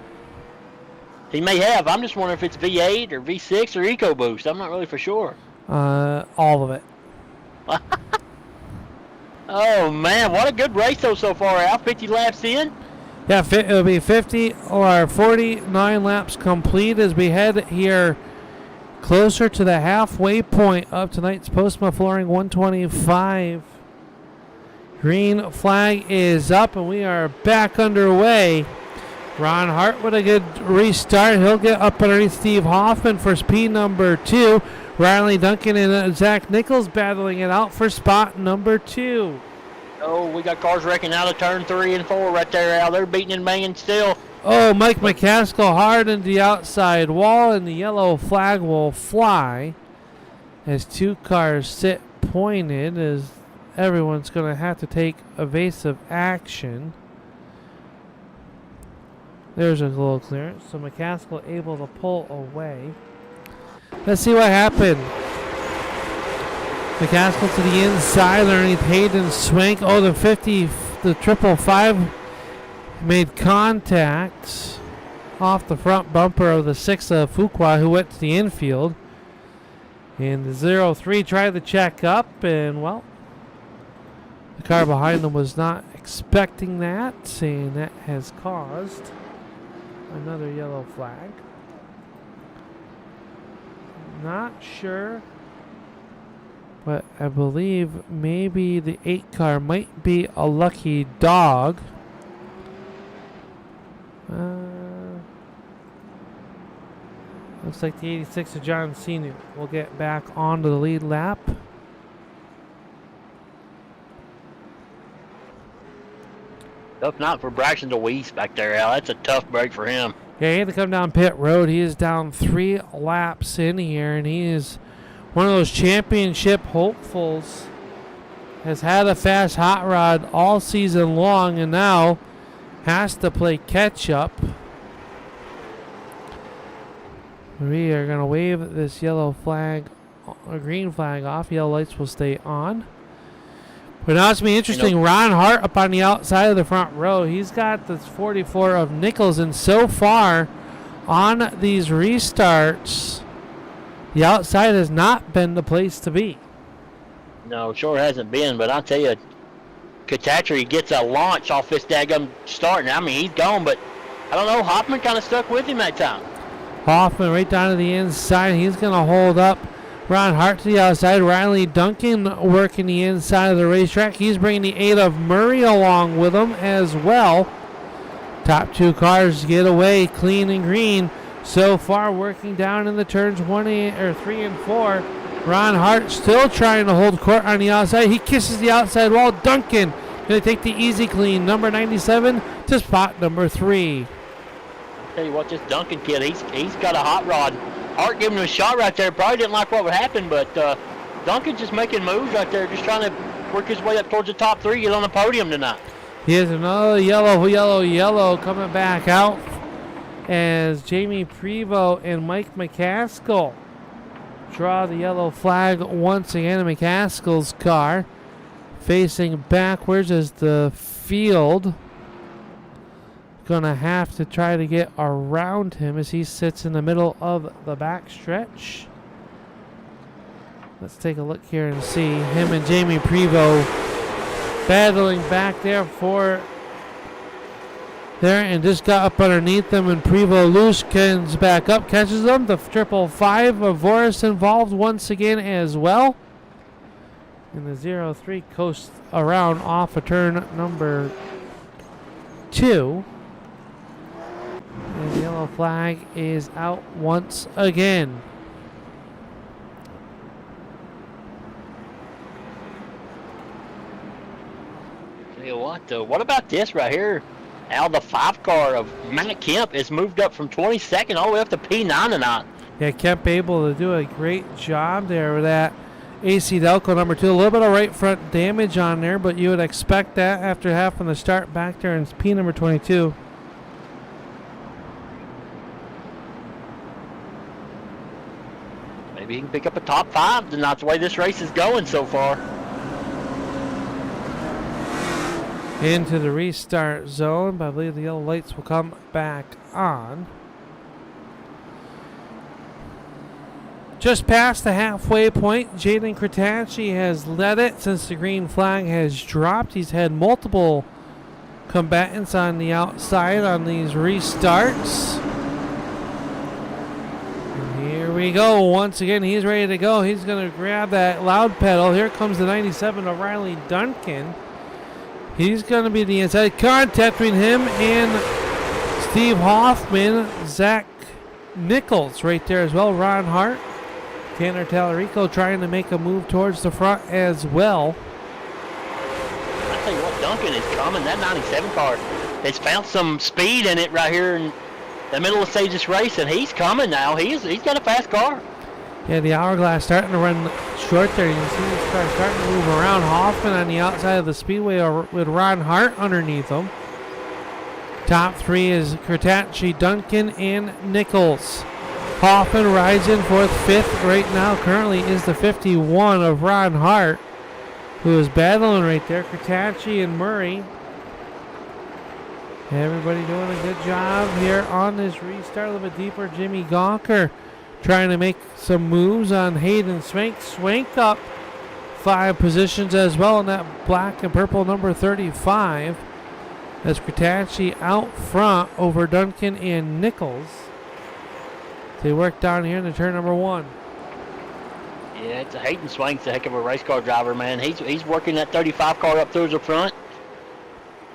[SPEAKER 2] He may have. I'm just wondering if it's V8 or V6 or EcoBoost. I'm not really for sure.
[SPEAKER 1] All of it.
[SPEAKER 2] Oh, man. What a good race, though, so far, Al. 50 laps in.
[SPEAKER 1] Yeah, it'll be 50 or 49 laps complete as we head here closer to the halfway point of tonight's Postma Flooring 125. Green flag is up, and we are back underway. Ron Hart with a good restart. He'll get up underneath Steve Hoffman for speed number 2. Riley Duncan and Zach Nichols battling it out for spot number 2.
[SPEAKER 2] Oh, we got cars wrecking out of turn 3 and 4 right there, Al. They're beating and banging still.
[SPEAKER 1] Oh, Mike McCaskill hard into the outside wall, and the yellow flag will fly as 2 cars sit pointed, as everyone's going to have to take evasive action. There's a little clearance, so McCaskill able to pull away. Let's see what happened. McCaskill to the inside underneath Hayden Swank. Oh, the 50, the 555 made contact off the front bumper of the 6 of Fuqua, who went to the infield. And the 03 tried to check up, and well, the car behind them was not expecting that, and that has caused another yellow flag. Not sure, but I believe maybe the 8 car might be a lucky dog. Looks like the 86 of John Sinu will get back onto the lead lap.
[SPEAKER 2] Tough night for Braxton DeWeese back there, Al. That's a tough break for him.
[SPEAKER 1] Yeah, he had to come down pit road. He is down 3 laps in here, and he is one of those championship hopefuls. Has had a fast hot rod all season long, and now has to play catch up. We are going to wave this yellow flag, or green flag off. Yellow lights will stay on. But now it's going to be interesting. Ron Hart up on the outside of the front row. He's got the 44 of Nichols, and so far on these restarts, the outside has not been the place to be.
[SPEAKER 2] No, sure hasn't been, but I'll tell you, Katachri gets a launch off this daggum start. Now, I mean, he's gone, but I don't know. Hoffman kind of stuck with him that time.
[SPEAKER 1] Hoffman right down to the inside. He's going to hold up Ron Hart to the outside. Riley Duncan working the inside of the racetrack. He's bringing the 8 of Murray along with him as well. Top 2 cars get away clean and green. So far, working down in the turns 3 and 4. Ron Hart still trying to hold court on the outside. He kisses the outside wall. Duncan going to take the easy clean. Number 97 to spot number 3.
[SPEAKER 2] Tell you what, this Duncan kid, he's got a hot rod. Hart giving him a shot right there. Probably didn't like what would happen, but Duncan just making moves right there, just trying to work his way up towards the top 3, get on the podium tonight.
[SPEAKER 1] Here's another yellow coming back out as Jamie Prevost and Mike McCaskill draw the yellow flag once again in McCaskill's car. Facing backwards as the field gonna have to try to get around him as he sits in the middle of the back stretch. Let's take a look here and see him and Jamie Prevost battling back there and just got up underneath them, and Prevost loose comes back up, catches them. The 555 of Voris involved once again as well. And the 03 coasts around off of turn number 2. And the yellow flag is out once again.
[SPEAKER 2] Tell you what, though, what about this right here? Al, the 5 car of Matt Kemp is moved up from 22nd all the way up to P9 tonight.
[SPEAKER 1] Yeah, Kemp able to do a great job there with that AC Delco number 2. A little bit of right front damage on there, but you would expect that after having to start back there in P number 22.
[SPEAKER 2] Maybe he can pick up a top 5 tonight, the way this race is going so far.
[SPEAKER 1] Into the restart zone, but I believe the yellow lights will come back on. Just past the halfway point, Jaden Kratachi has led it since the green flag has dropped. He's had multiple combatants on the outside on these restarts. And here we go. Once again, he's ready to go. He's going to grab that loud pedal. Here comes the 97 of Riley Duncan. He's going to be the inside contact between him and Steve Hoffman. Zach Nichols right there as well. Ron Hart. Tanner Tallarico trying to make a move towards the front as well.
[SPEAKER 2] I tell you what, Duncan is coming. That 97 car has found some speed in it right here in the middle of stages race, and he's coming now. He's got a fast car.
[SPEAKER 1] Yeah, the Hourglass starting to run short there. You can see this car starting to move around. Hoffman on the outside of the speedway with Ron Hart underneath him. Top 3 is Kratachi, Duncan, and Nichols. Hoffman rides in fourth. 5th right now currently is the 51 of Ron Hart, who is battling right there. Kratachi and Murray. Everybody doing a good job here on this restart. A little bit deeper. Jimmy Gawker trying to make some moves on Hayden Swank. Swank up 5 positions as well in that black and purple number 35. That's Kratachi out front over Duncan and Nichols. They work down here in the turn number 1.
[SPEAKER 2] Yeah, it's a Hayden Swank's a heck of a race car driver, man. He's working that 35 car up towards the front.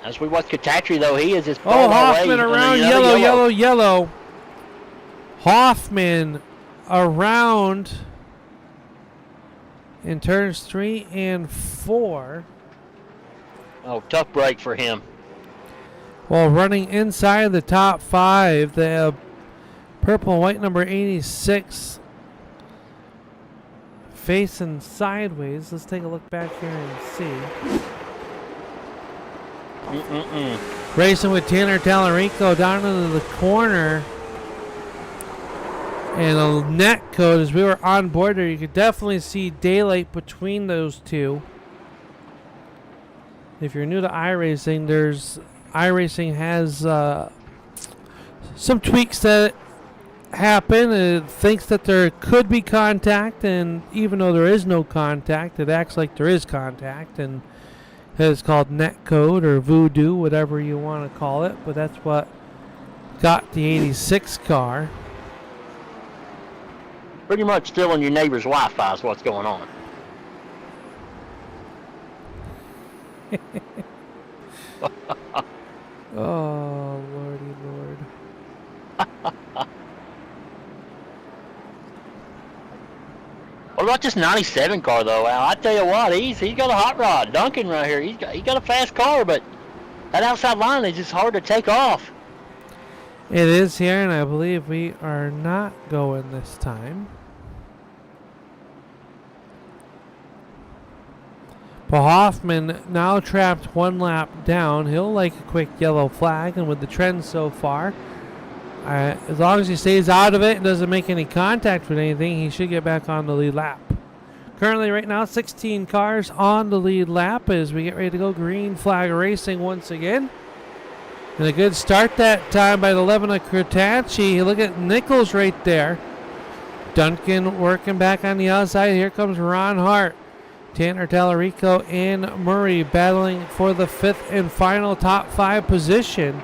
[SPEAKER 2] As we watch Katachri, though, he is just
[SPEAKER 1] Hoffman around yellow. Hoffman around in turns 3 and 4.
[SPEAKER 2] Oh, tough break for him.
[SPEAKER 1] Well, running inside the top 5, the purple and white number 86 facing sideways. Let's take a look back here and see. Racing with Tanner Tallarico down into the corner. And a net code, as we were on board there, you could definitely see daylight between those two. If you're new to iRacing, iRacing has some tweaks that happen. It thinks that there could be contact, and even though there is no contact, it acts like there is contact, and it's called netcode or voodoo, whatever you want to call it. But that's what got the 86 car.
[SPEAKER 2] Pretty much stealing your neighbor's Wi-Fi is what's going on.
[SPEAKER 1] Oh, lordy lord.
[SPEAKER 2] What about this 97 car though, Al? I tell you what, he's got a hot rod. Duncan right here. He got a fast car, but that outside line is just hard to take off.
[SPEAKER 1] It is here, and I believe we are not going this time. But Hoffman now trapped 1 lap down. He'll like a quick yellow flag, and with the trend so far, as long as he stays out of it and doesn't make any contact with anything, he should get back on the lead lap. Currently right now, 16 cars on the lead lap as we get ready to go. Green flag racing once again. And a good start that time by the 11 of Crotacci. Look at Nichols right there. Duncan working back on the outside. Here comes Ron Hart. Tanner Tallarico and Murray battling for the 5th and final top 5 position.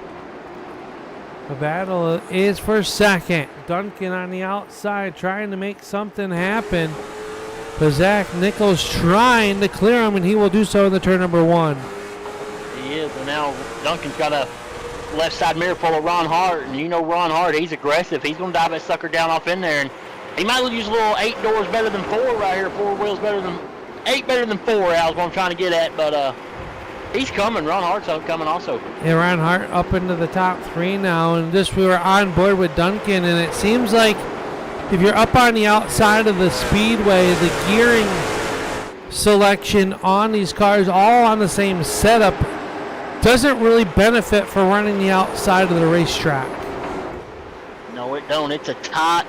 [SPEAKER 1] The battle is for 2nd. Duncan on the outside trying to make something happen. But Zach Nichols trying to clear him, and he will do so in the turn number 1.
[SPEAKER 2] He is, and now Duncan's got a left side mirror full of Ron Hart, and you know Ron Hart, he's aggressive. He's going to dive that sucker down off in there, and he might use a little 8 doors better than 4 right here. 4 wheels better than 8 better than 4, Al, is what I'm trying to get at, but he's coming. Ron Hart's coming also.
[SPEAKER 1] And Ron Hart up into the top 3 now, and just we were on board with Duncan, and it seems like if you're up on the outside of the Speedway, the gearing selection on these cars all on the same setup doesn't really benefit for running the outside of the racetrack.
[SPEAKER 2] No, it don't. It's a tight,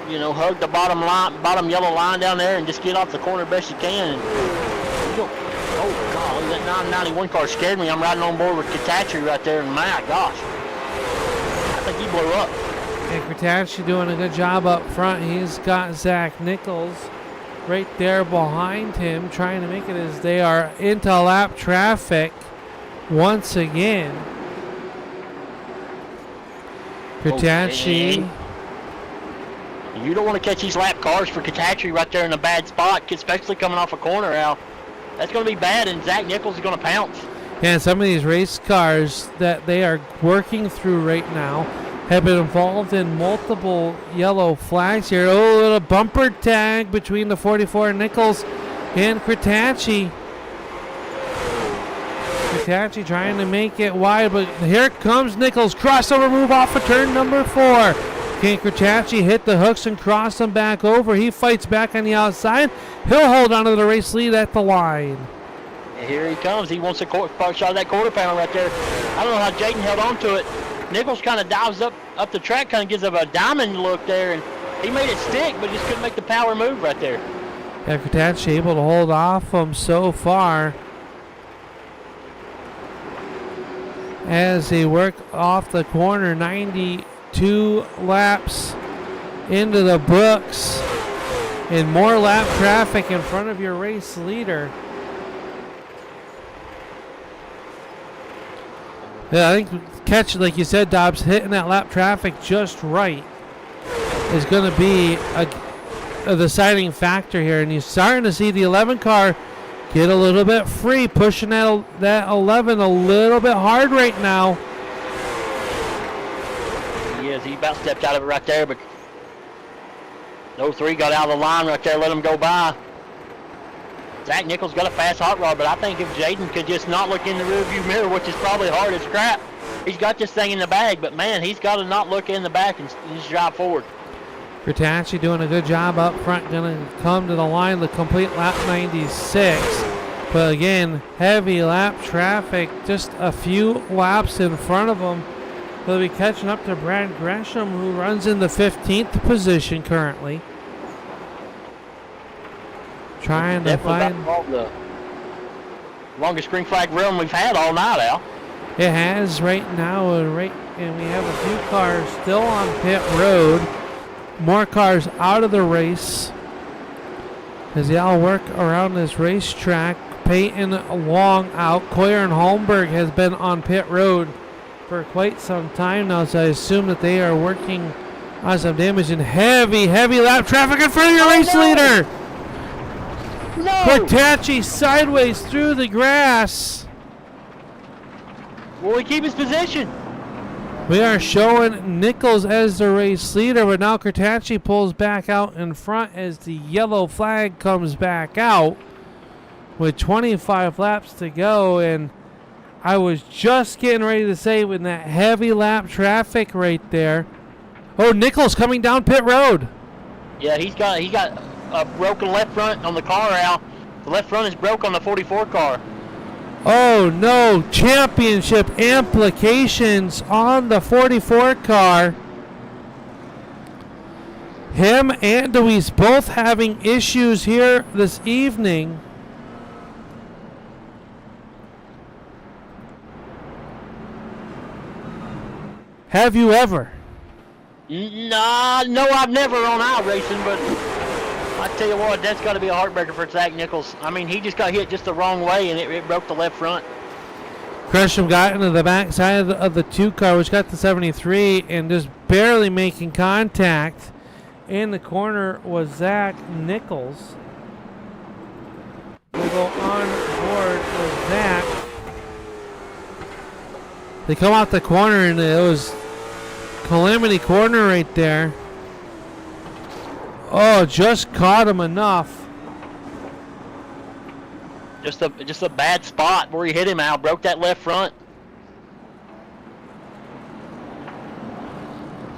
[SPEAKER 2] hug the bottom yellow line down there and just get off the corner best you can. And oh, God, that 991 car scared me. I'm riding on board with Katachri right there, and my gosh, I think he blew up.
[SPEAKER 1] And Katachri doing a good job up front. He's got Zach Nichols right there behind him, trying to make it as they are into lap traffic once again. Katachri.
[SPEAKER 2] You don't want to catch these lap cars for Katachri right there in a bad spot, especially coming off a corner, Al. That's going to be bad, and Zach Nichols is going to pounce.
[SPEAKER 1] And some of these race cars that they are working through right now have been involved in multiple yellow flags here. Oh, a little bumper tag between the 44 Nichols and Crotacci. Crotacci trying to make it wide, but here comes Nichols. Crossover move off of turn number 4. Can Crotacci hit the hooks and cross them back over? He fights back on the outside. He'll hold on to the race lead at the line.
[SPEAKER 2] And here he comes. He wants a shot of that quarter panel right there. I don't know how Jaden held on to it. Nichols kind of dives up the track, kind of gives up a diamond look there, and he made it stick, but just couldn't make the power move right there.
[SPEAKER 1] Yeah, Crotacci able to hold off him so far as they work off the corner. 92 laps into the books and more lap traffic in front of your race leader. Yeah, I think catch, like you said, Dobbs, hitting that lap traffic just right is going to be a deciding factor here. And you're starting to see the 11 car get a little bit free, pushing that 11 a little bit hard right now.
[SPEAKER 2] He is. He about stepped out of it right there, but no 3 got out of the line right there, let him go by. Zach Nichols got a fast hot rod, but I think if Jaden could just not look in the rearview mirror, which is probably hard as crap, he's got this thing in the bag, but man, he's got to not look in the back and just drive forward.
[SPEAKER 1] Bertacci doing a good job up front, going to come to the line to complete lap 96. But again, heavy lap traffic, just a few laps in front of him. He'll be catching up to Brad Gresham, who runs in the 15th position currently. Trying to find
[SPEAKER 2] the longest green flag run we've had all night, Al.
[SPEAKER 1] It has right now, and we have a few cars still on pit road. More cars out of the race as they all work around this racetrack. Peyton Long out. Coyer and Holmberg has been on pit road for quite some time now, so I assume that they are working on some damage and heavy lap traffic in front of your race leader.
[SPEAKER 2] No!
[SPEAKER 1] Bertacci sideways through the grass.
[SPEAKER 2] Will he keep his position?
[SPEAKER 1] We are showing Nichols as the race leader, but now Bertacci pulls back out in front as the yellow flag comes back out with 25 laps to go. And I was just getting ready to say, with that heavy lap traffic right there. Oh, Nichols coming down pit road.
[SPEAKER 2] Yeah, he got a broken left front on the car, Al. The left front is broke on the 44 car.
[SPEAKER 1] Oh no, championship implications on the 44 car. Him and Deweese both having issues here this evening. Have you ever?
[SPEAKER 2] Nah, no, I've never on iRacing, but I tell you what, that's got to be a heartbreaker for Zach Nichols. I mean, he just got hit just the wrong way, and it broke the left front.
[SPEAKER 1] Gresham got into the back side of the 2 car, which got the 73, and just barely making contact. In the corner was Zach Nichols. We'll go on board with Zach. They come out the corner, and it was Calamity Corner right there. Oh, just caught him enough.
[SPEAKER 2] Just a bad spot where he hit him out, broke that left front.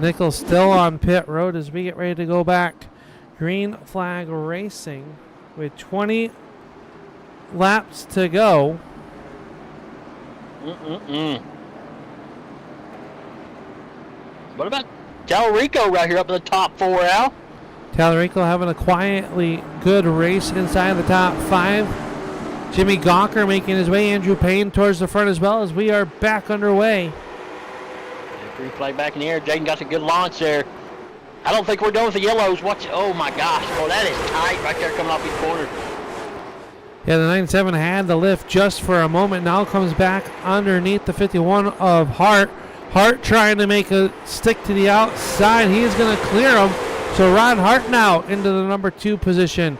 [SPEAKER 1] Nichols still on pit road as we get ready to go back. Green flag racing with 20 laps to go.
[SPEAKER 2] What about Tallarico right here up in the top 4, Al?
[SPEAKER 1] Tallarico having a quietly good race inside the top 5. Jimmy Gawker making his way. Andrew Payne towards the front as well as we are back underway.
[SPEAKER 2] Green flag back in the air. Jaden got a good launch there. I don't think we're done with the yellows. Watch. Oh my gosh. Oh, that is tight right there coming off each corner.
[SPEAKER 1] Yeah, the 97 had the lift just for a moment. Now comes back underneath the 51 of Hart. Hart trying to make a stick to the outside. He is going to clear him. So Ron Hart now into the number 2 position.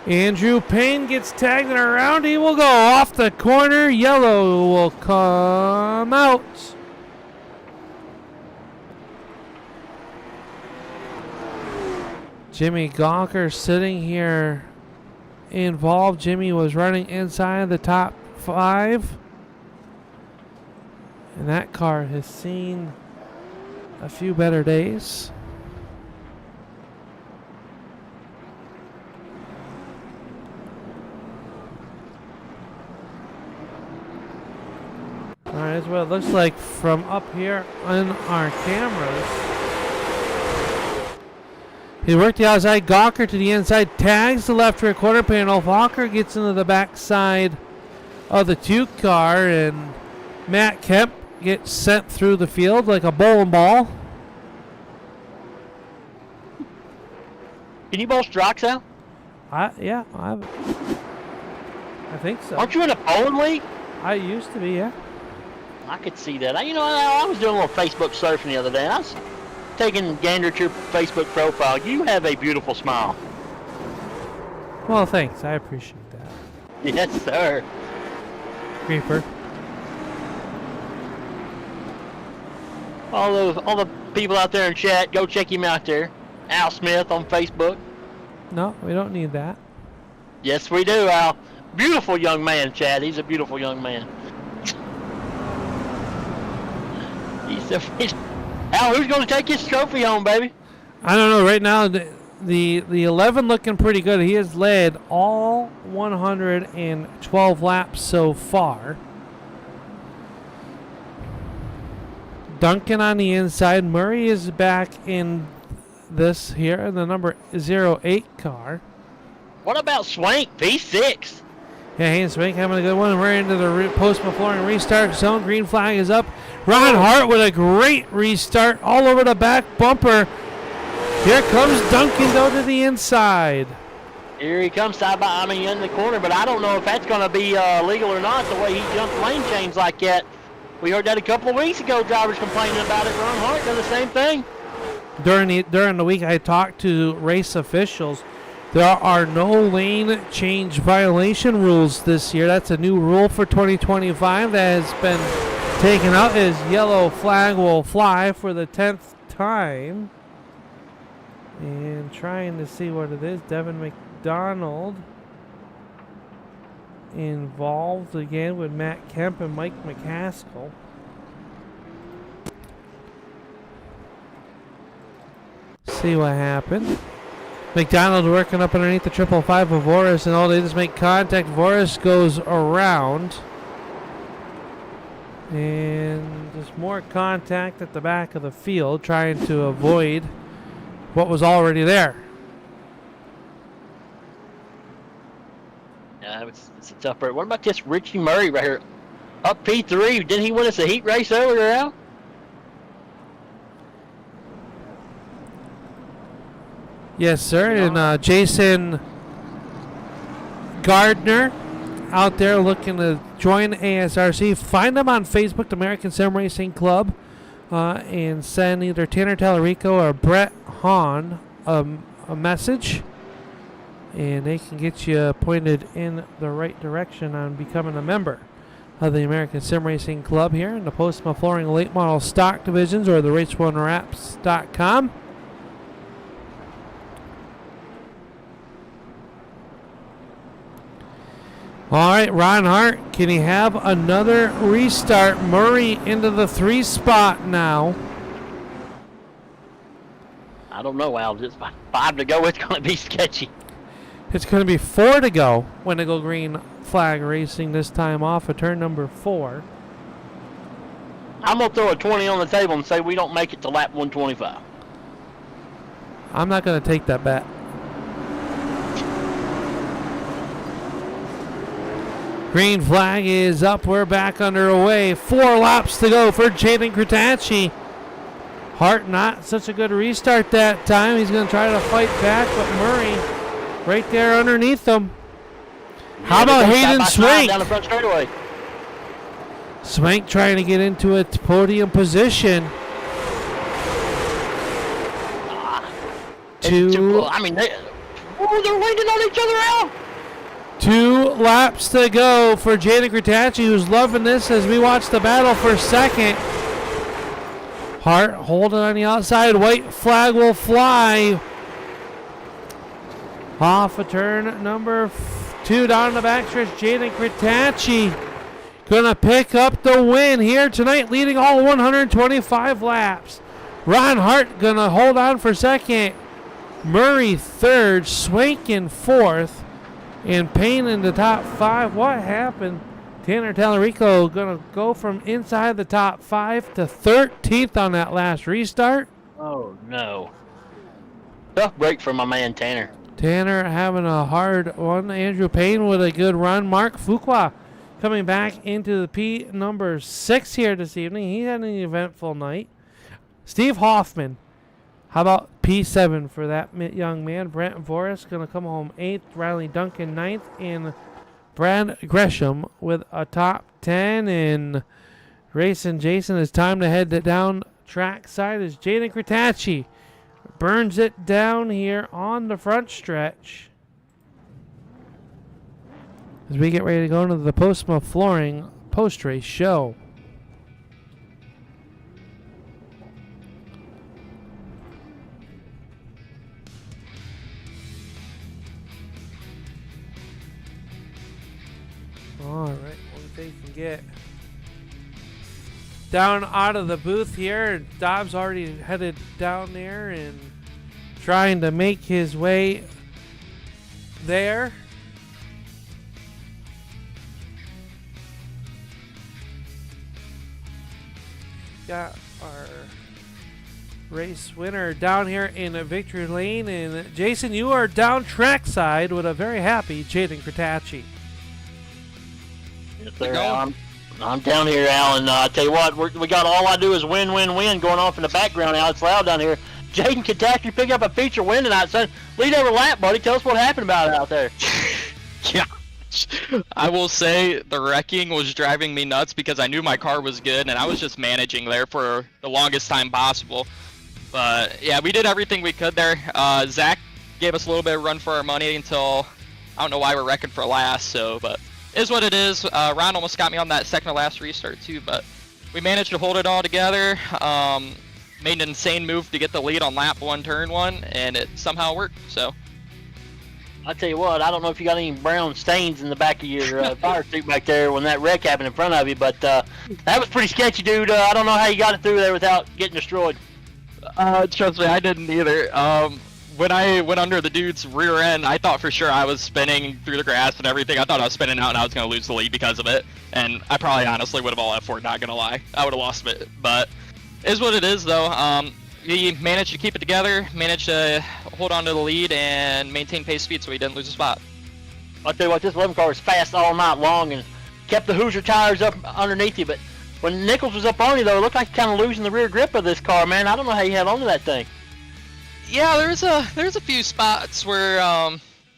[SPEAKER 1] Andrew Payne gets tagged and around. He will go off the corner. Yellow will come out. Jimmy Gawker sitting here involved. Jimmy was running inside the top 5. And that car has seen a few better days. All right, that's what it looks like from up here on our cameras. He worked the outside. Gawker to the inside. Tags the left rear quarter panel. Walker gets into the back side of the 2 car. And Matt Kemp gets sent through the field like a bowling ball.
[SPEAKER 2] Can you bowl strikes out?
[SPEAKER 1] Yeah, I think so.
[SPEAKER 2] Aren't you in a bowling league?
[SPEAKER 1] I used to be, yeah.
[SPEAKER 2] I could see that. I was doing a little Facebook surfing the other day. And I was taking a gander at your Facebook profile. You have a beautiful smile.
[SPEAKER 1] Well, thanks. I appreciate that.
[SPEAKER 2] Yes, sir.
[SPEAKER 1] Creeper.
[SPEAKER 2] All the people out there in chat, go check him out there. Al Smith on Facebook.
[SPEAKER 1] No, we don't need that.
[SPEAKER 2] Yes, we do, Al. Beautiful young man, Chad. He's a beautiful young man. Al, who's going to take his trophy home, baby?
[SPEAKER 1] I don't know. Right now, the 11 looking pretty good. He has led all 112 laps so far. Duncan on the inside. Murray is back in this here in the number 08 car.
[SPEAKER 2] What about Swank, P6?
[SPEAKER 1] Yeah, he and Swank having a good one. We're into the Postma flooring restart zone. Green flag is up. Ron Hart with a great restart all over the back bumper. Here comes Duncan, though, to the inside.
[SPEAKER 2] Here he comes side by, in the corner, but I don't know if that's going to be legal or not, the way he jumped lane change like that. We heard that a couple of weeks ago, drivers complaining about it. Ron Hart done the same thing.
[SPEAKER 1] During the week, I talked to race officials. There are no lane change violation rules this year. That's a new rule for 2025 that has been taken out. As yellow flag will fly for the 10th time. And trying to see what it is. Devin McDonald involved again with Matt Kemp and Mike McCaskill. See what happened. McDonald working up underneath the 555 of Voris, and all they just make contact. Voris goes around. And just more contact at the back of the field, trying to avoid what was already there.
[SPEAKER 2] Yeah, it's a tough part. What about this Richie Murray right here? Up P3. Didn't he win us a heat race earlier, Al?
[SPEAKER 1] Yes, sir. And Jason Gardner out there looking to join ASRC. Find them on Facebook, the American Sim Racing Club, and send either Tanner Tallarico or Brett Hahn a message, and they can get you pointed in the right direction on becoming a member of the American Sim Racing Club here in the Postma Flooring Late Model Stock Divisions or the Race1Wraps.com. All right, Ron Hart, can he have another restart? Murray into the 3 spot now.
[SPEAKER 2] I don't know, Al. Just 5 to go. It's going to be sketchy.
[SPEAKER 1] It's going to be 4 to go when they go green flag racing this time off of turn number 4.
[SPEAKER 2] I'm going to throw a 20 on the table and say we don't make it to lap 125.
[SPEAKER 1] I'm not going to take that bet. Green flag is up. We're back underway. 4 laps to go for Jaden Kratacci. Hart not such a good restart that time. He's going to try to fight back, but Murray right there underneath him. How about Hayden Swank?
[SPEAKER 2] Down the front straightaway.
[SPEAKER 1] Swank trying to get into a podium position.
[SPEAKER 2] They're leaning on each other out.
[SPEAKER 1] 2 laps to go for Jaden Kratacci, who's loving this as we watch the battle for second. Hart holding on the outside. White flag will fly. Off of turn number 2 down the backstretch. Jaden Kratacci gonna pick up the win here tonight, leading all 125 laps. Ron Hart gonna hold on for second. Murray third. Swank in fourth. And Payne in the top 5. What happened? Tanner Tallarico going to go from inside the top 5 to 13th on that last restart.
[SPEAKER 2] Oh, no. Tough break for my man Tanner.
[SPEAKER 1] Tanner having a hard one. Andrew Payne with a good run. Mark Fuqua coming back into the P number 6 here this evening. He had an eventful night. Steve Hoffman. How about P7 for that young man? Brent Voris going to come home 8th. Riley Duncan 9th. And Brad Gresham with a top 10. And Racing Jason, it's time to head down track side as Jaden Kratacci burns it down here on the front stretch. As we get ready to go into the Postma Flooring post-race show. All right, well, if they can get down out of the booth here. Dobbs already headed down there and trying to make his way there. Got our race winner down here in victory lane, and Jason, you are down trackside with a very happy Jaden Kratacci.
[SPEAKER 2] Yes, sir. I'm down here, Alan. I tell you what, we got all I do is win, win, win going off in the background. Al, it's loud down here. Jaden Kratacci picked up a feature win tonight, son. Lead over lap, buddy. Tell us what happened about it out there.
[SPEAKER 7] Yeah. I will say the wrecking was driving me nuts because I knew my car was good and I was just managing there for the longest time possible. But yeah, we did everything we could there. Zach gave us a little bit of run for our money until I don't know why we're wrecking for last. But it is what it is. Ron almost got me on that second to last restart too, but we managed to hold it all together. Made an insane move to get the lead on lap 1, turn 1, and it somehow worked. So.
[SPEAKER 2] I tell you what, I don't know if you got any brown stains in the back of your fire suit back there when that wreck happened in front of you, but that was pretty sketchy, dude. I don't know how you got it through there without getting destroyed.
[SPEAKER 7] Trust me, I didn't either. When I went under the dude's rear end, I thought for sure I was spinning through the grass and everything. I thought I was spinning out and I was going to lose the lead because of it, and I probably honestly would have all F4, not going to lie. I would have lost it, but it is what it is, though. We managed to keep it together, managed to hold on to the lead, and maintain pace speed so we didn't lose a spot.
[SPEAKER 2] I'll tell you what, this 11 car was fast all night long and kept the Hoosier tires up underneath you, but when Nichols was up on you, though, it looked like kind of losing the rear grip of this car, man. I don't know how you held on to that thing.
[SPEAKER 7] Yeah, there's a few spots where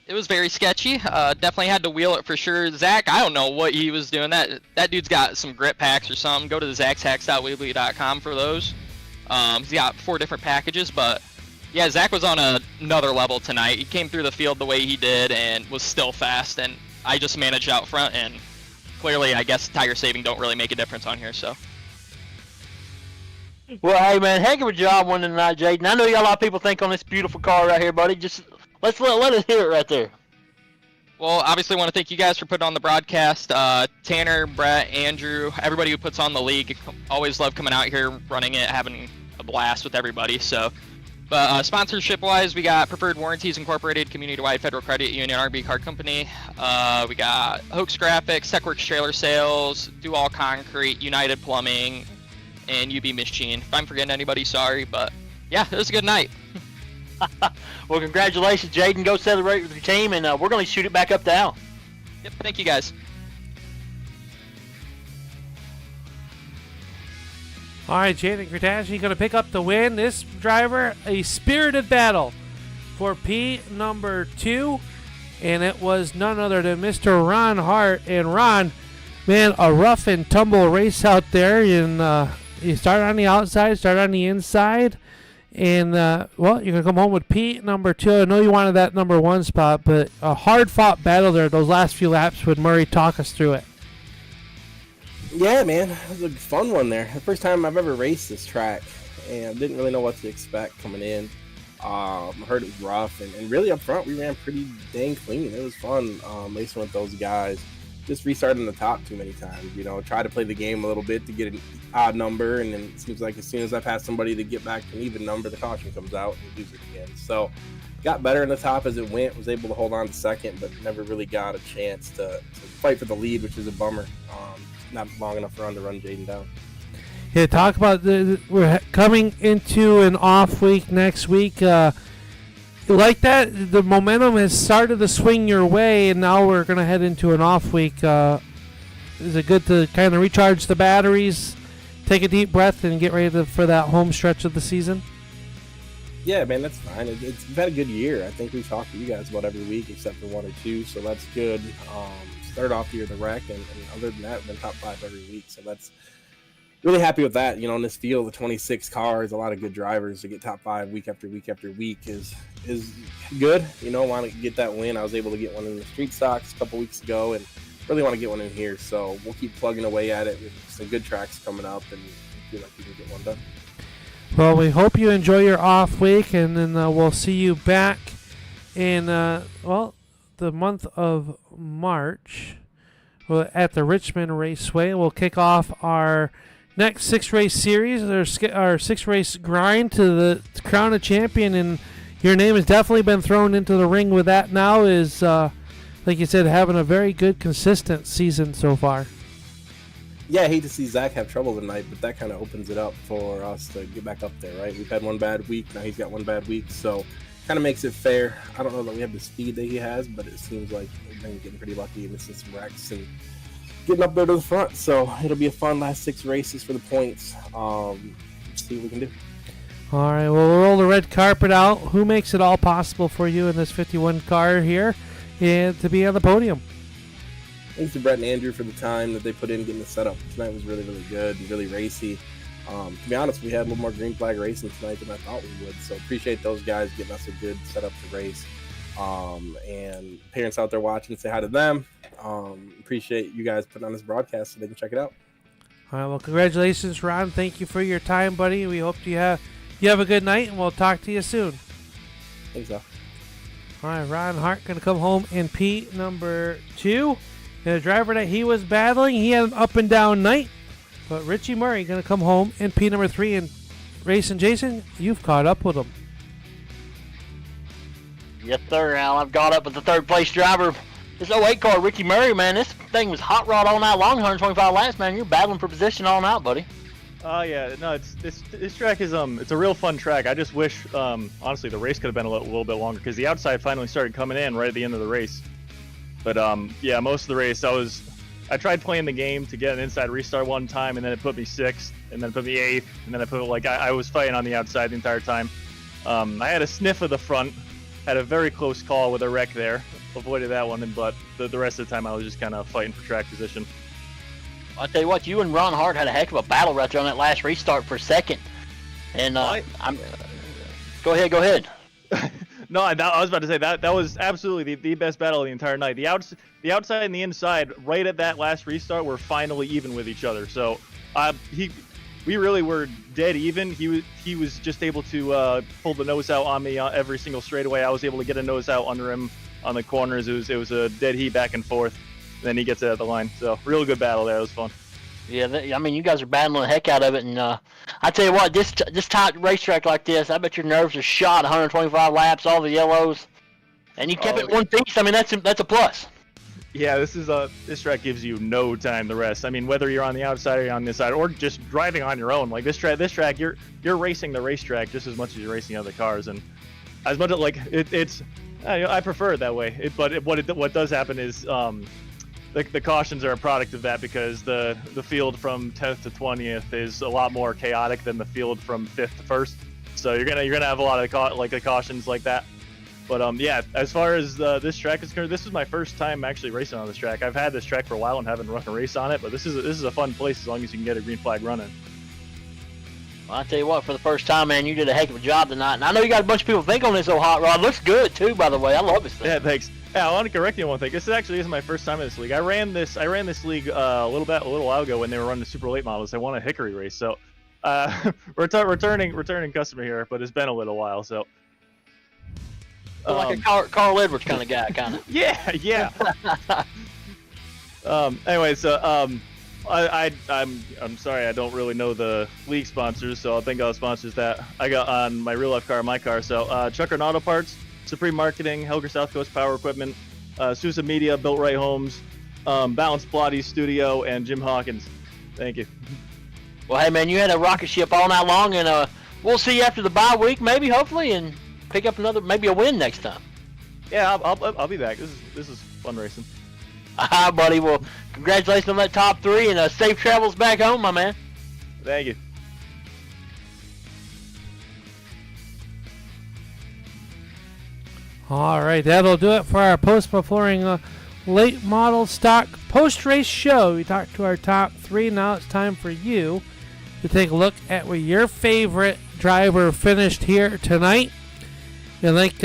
[SPEAKER 7] it was very sketchy. Definitely had to wheel it for sure. Zach, I don't know what he was doing. That dude's got some grip packs or something. Go to the zachshacks.weebly.com for those. He's got 4 different packages, but yeah, Zach was on another level tonight. He came through the field the way he did and was still fast, and I just managed out front, and clearly I guess tire saving don't really make a difference on here, so.
[SPEAKER 2] Well, hey man, heck of a job winning tonight, Jaden. I know you got a lot of people think on this beautiful car right here, buddy. Just let us hear it right there.
[SPEAKER 7] Well, obviously want to thank you guys for putting on the broadcast. Tanner, Brett, Andrew, everybody who puts on the league. Always love coming out here, running it, having a blast with everybody. So, but sponsorship-wise, we got Preferred Warranties Incorporated, Community-Wide Federal Credit Union, RB Car Company. We got Hoax Graphics, Techworks Trailer Sales, Do All Concrete, United Plumbing, and UB Machine. If I'm forgetting anybody, sorry, but yeah, it was a good night.
[SPEAKER 2] Well, congratulations, Jaden. Go celebrate with your team, and we're going to shoot it back up to Al.
[SPEAKER 7] Yep, thank you guys.
[SPEAKER 1] All right, Jaden Kratacci going to pick up the win. This driver, a spirited battle for P number 2, and it was none other than Mr. Ron Hart. And Ron, man, a rough and tumble race out there. And you start on the outside, start on the inside. And, well, you're going to come home with P number 2. I know you wanted that number 1 spot, but a hard-fought battle there those last few laps. Would Murray talk us through it?
[SPEAKER 8] Yeah, man. It was a fun one there. The first time I've ever raced this track, and didn't really know what to expect coming in. I heard it was rough, and really up front, we ran pretty dang clean. It was fun racing with those guys. Just restarting the top too many times, you know, try to play the game a little bit to get an odd number, and then it seems like as soon as I pass somebody to get back to an even number, the caution comes out and we lose it again. So got better in the top as it went, was able to hold on to second, but never really got a chance to fight for the lead, which is a bummer. Not long enough for to run Jaden down.
[SPEAKER 1] Yeah, talk about we're coming into an off week next week. Like that, the momentum has started to swing your way, and now we're going to head into an off week. Is it good to kind of recharge the batteries, take a deep breath, and get ready for that home stretch of the season?
[SPEAKER 8] Yeah, man, that's fine. We've had a good year. I think we've talked to you guys about every week except for 1 or 2, so that's good. Started off the year the wreck, and other than that, we've been top 5 every week, so that's really happy with that. You know, in this field, the 26 cars, a lot of good drivers to get top 5 week after week after week is good. You know, want to get that win. I was able to get one in the street stocks a couple weeks ago, and really want to get one in here. So we'll keep plugging away at it with some good tracks coming up, and feel like we can get one done.
[SPEAKER 1] Well, we hope you enjoy your off week, and then we'll see you back in the month of March. at the Richmond Raceway. We'll kick off our next 6-race series, our 6-race grind to the crown of champion, and your name has definitely been thrown into the ring with that now. Is like you said, having a very good, consistent season so far.
[SPEAKER 8] Yeah, I hate to see Zach have trouble tonight, but that kind of opens it up for us to get back up there, right? We've had one bad week, now he's got one bad week, so kind of makes it fair. I don't know that we have the speed that he has, but it seems like we've been getting pretty lucky and missing some wrecks and getting up there to the front. So it'll be a fun last 6 races for the points. See what we can do.
[SPEAKER 1] All right, well, we'll roll the red carpet out. Who makes it all possible for you in this 51 car here and to be on the podium?
[SPEAKER 8] Thanks to Brett and Andrew for the time that they put in getting the setup. Tonight was really, really good and really racy. To be honest, we had a little more green flag racing tonight than I thought we would. So appreciate those guys getting us a good setup to race. And parents out there watching, say hi to them. Appreciate you guys putting on this broadcast so they can check it out.
[SPEAKER 1] All right, well, congratulations, Ron. Thank you for your time, buddy. We hope you have a good night, and we'll talk to you soon.
[SPEAKER 8] Thanks, Al.
[SPEAKER 1] All right, Ron Hart going to come home in P number 2. And the driver that he was battling, he had an up and down night. But Richie Murray going to come home in P number 3. And Racing Jason, you've caught up with him.
[SPEAKER 2] Yes, sir, Al. I've got up with the third place driver. This 08 car, Ricky Murray, man. This thing was hot rod all night long, 125 laps, man. You're battling for position all night, buddy.
[SPEAKER 9] Oh yeah, no, this track is it's a real fun track. I just wish honestly the race could have been a little bit longer because the outside finally started coming in right at the end of the race. But yeah, most of the race I tried playing the game to get an inside restart one time, and then it put me 6th, and then it put me 8th, and then it put I was fighting on the outside the entire time. I had a sniff of the front, had a very close call with a wreck there, avoided that one, but the rest of the time I was just kind of fighting for track position.
[SPEAKER 2] I'll tell you what, you and Ron Hart had a heck of a battle right there on that last restart for second. And go ahead.
[SPEAKER 9] No, I was about to say that was absolutely the best battle of the entire night. The outside and the inside, right at that last restart, were finally even with each other. So we really were dead even. He was just able to pull the nose out on me every single straightaway. I was able to get a nose out under him on the corners. It was a dead heat back and forth. Then he gets it at the line. So real good battle there. It was fun.
[SPEAKER 2] Yeah, I mean, you guys are battling the heck out of it, and I tell you what, this tight racetrack like this, I bet your nerves are shot. 125 laps, all the yellows, and you kept it one piece. I mean, that's a plus.
[SPEAKER 9] Yeah, this track gives you no time to rest. I mean, whether you're on the outside or you're on this side, or just driving on your own, like this track, you're racing the racetrack just as much as you're racing other cars, and as much as it's. I prefer it that way. What does happen is the cautions are a product of that because the field from 10th to 20th is a lot more chaotic than the field from 5th to 1st. So you're gonna have a lot of the cautions like that. But yeah, as far as this track is concerned, this is my first time actually racing on this track. I've had this track for a while and haven't run a race on it, but this is a fun place as long as you can get a green flag running.
[SPEAKER 2] Well, I tell you what, for the first time, man, you did a heck of a job tonight. And I know you got a bunch of people think on this old hot rod. Looks good too, by the way. I love this thing.
[SPEAKER 9] Yeah, thanks. Yeah, I want to correct you on one thing. This actually isn't my first time in this league. I ran this league a little while ago when they were running the super late models. I won a Hickory race, so returning customer here, but it's been a little while. So
[SPEAKER 2] like a Carl Edwards kind of guy, kind of.
[SPEAKER 9] Yeah. Anyway, so I'm sorry, I don't really know the league sponsors, so I'll think of sponsors that I got on my real life car, my car. So Chucker and Auto Parts, Supreme Marketing, Helger South Coast Power Equipment, Sousa Media, Built Right Homes, Balanced Pilates Studio, and Jim Hawkins. Thank you.
[SPEAKER 2] Well, hey man, you had a rocket ship all night long, and we'll see you after the bye week, maybe, hopefully, and pick up maybe a win next time.
[SPEAKER 9] Yeah, I'll be back. This is fun racing.
[SPEAKER 2] Hi, buddy. Well, congratulations on that top 3, and safe travels back home, my man.
[SPEAKER 9] Thank you.
[SPEAKER 1] All right, that'll do it for our Postma Flooring late model stock post-race show. We talked to our top 3. Now it's time for you to take a look at where your favorite driver finished here tonight. And like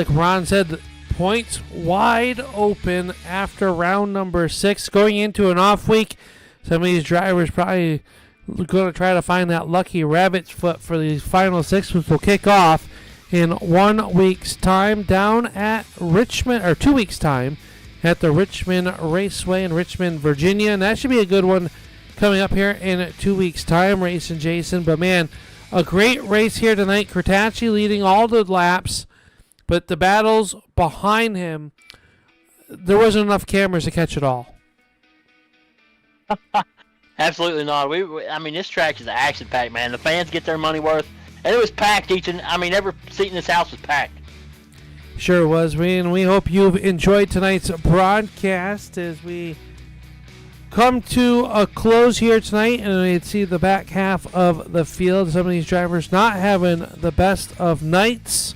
[SPEAKER 1] Ron said, the points wide open after round number 6. Going into an off week, some of these drivers probably going to try to find that lucky rabbit's foot for these final 6, which will kick off in 1 week's time down at Richmond, or 2 weeks' time at the Richmond Raceway in Richmond, Virginia. And that should be a good one coming up here in 2 weeks' time, Racing Jason. But, man, a great race here tonight. Kurtachi leading all the laps, but the battles behind him, there wasn't enough cameras to catch it all.
[SPEAKER 2] Absolutely not. I mean, this track is action-packed, man. The fans get their money worth, and it was packed every seat in this house was packed.
[SPEAKER 1] Sure was. We hope you've enjoyed tonight's broadcast as we come to a close here tonight, and we see the back half of the field. Some of these drivers not having the best of nights,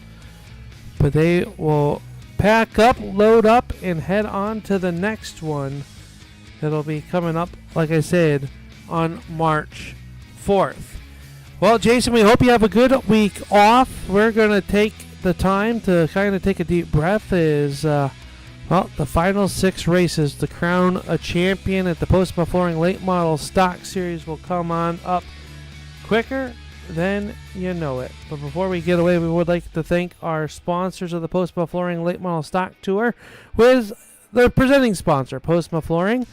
[SPEAKER 1] but they will pack up, load up, and head on to the next one. That'll be coming up, like I said, on March 4th. Well, Jason, we hope you have a good week off. We're going to take the time to kind of take a deep breath as, the final 6 races to crown a champion at the Postma Flooring Late Model Stock Series will come on up quicker than you know it. But before we get away, we would like to thank our sponsors of the Postma Flooring Late Model Stock Tour with the presenting sponsor, Postma Flooring,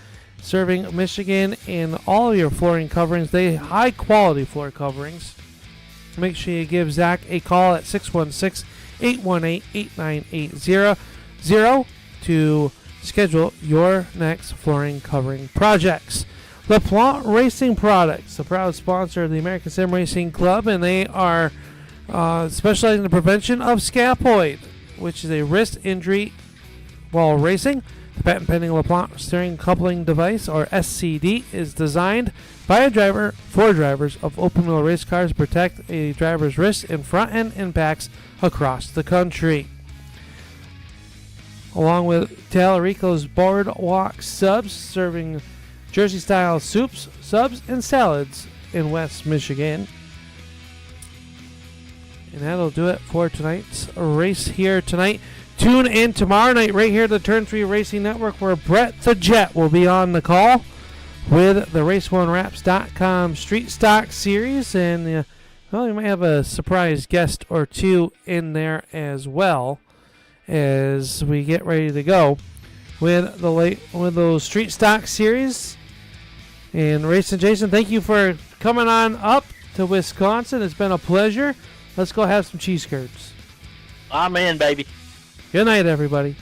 [SPEAKER 1] serving Michigan in all of your flooring coverings. They high-quality floor coverings. Make sure you give Zach a call at 616-818-8980 to schedule your next flooring covering projects. LaPlante Racing Products, a proud sponsor of the American Sim Racing Club, and they are specializing in the prevention of scaphoid, which is a wrist injury while racing. The patent-pending LaPlante steering coupling device, or SCD, is designed by a driver for drivers of open-wheel race cars to protect a driver's wrist in front-end impacts across the country. Along with Tallarico's Boardwalk Subs, serving Jersey-style soups, subs, and salads in West Michigan. And that'll do it for tonight's race here tonight. Tune in tomorrow night right here at the Turn 3 Racing Network where Brett the Jet will be on the call with the Race1Wraps.com Street Stock Series. And, we might have a surprise guest or two in there as well as we get ready to go with those Street Stock Series. And Racing Jason, thank you for coming on up to Wisconsin. It's been a pleasure. Let's go have some cheese curds.
[SPEAKER 2] I'm in, baby.
[SPEAKER 1] Good night, everybody.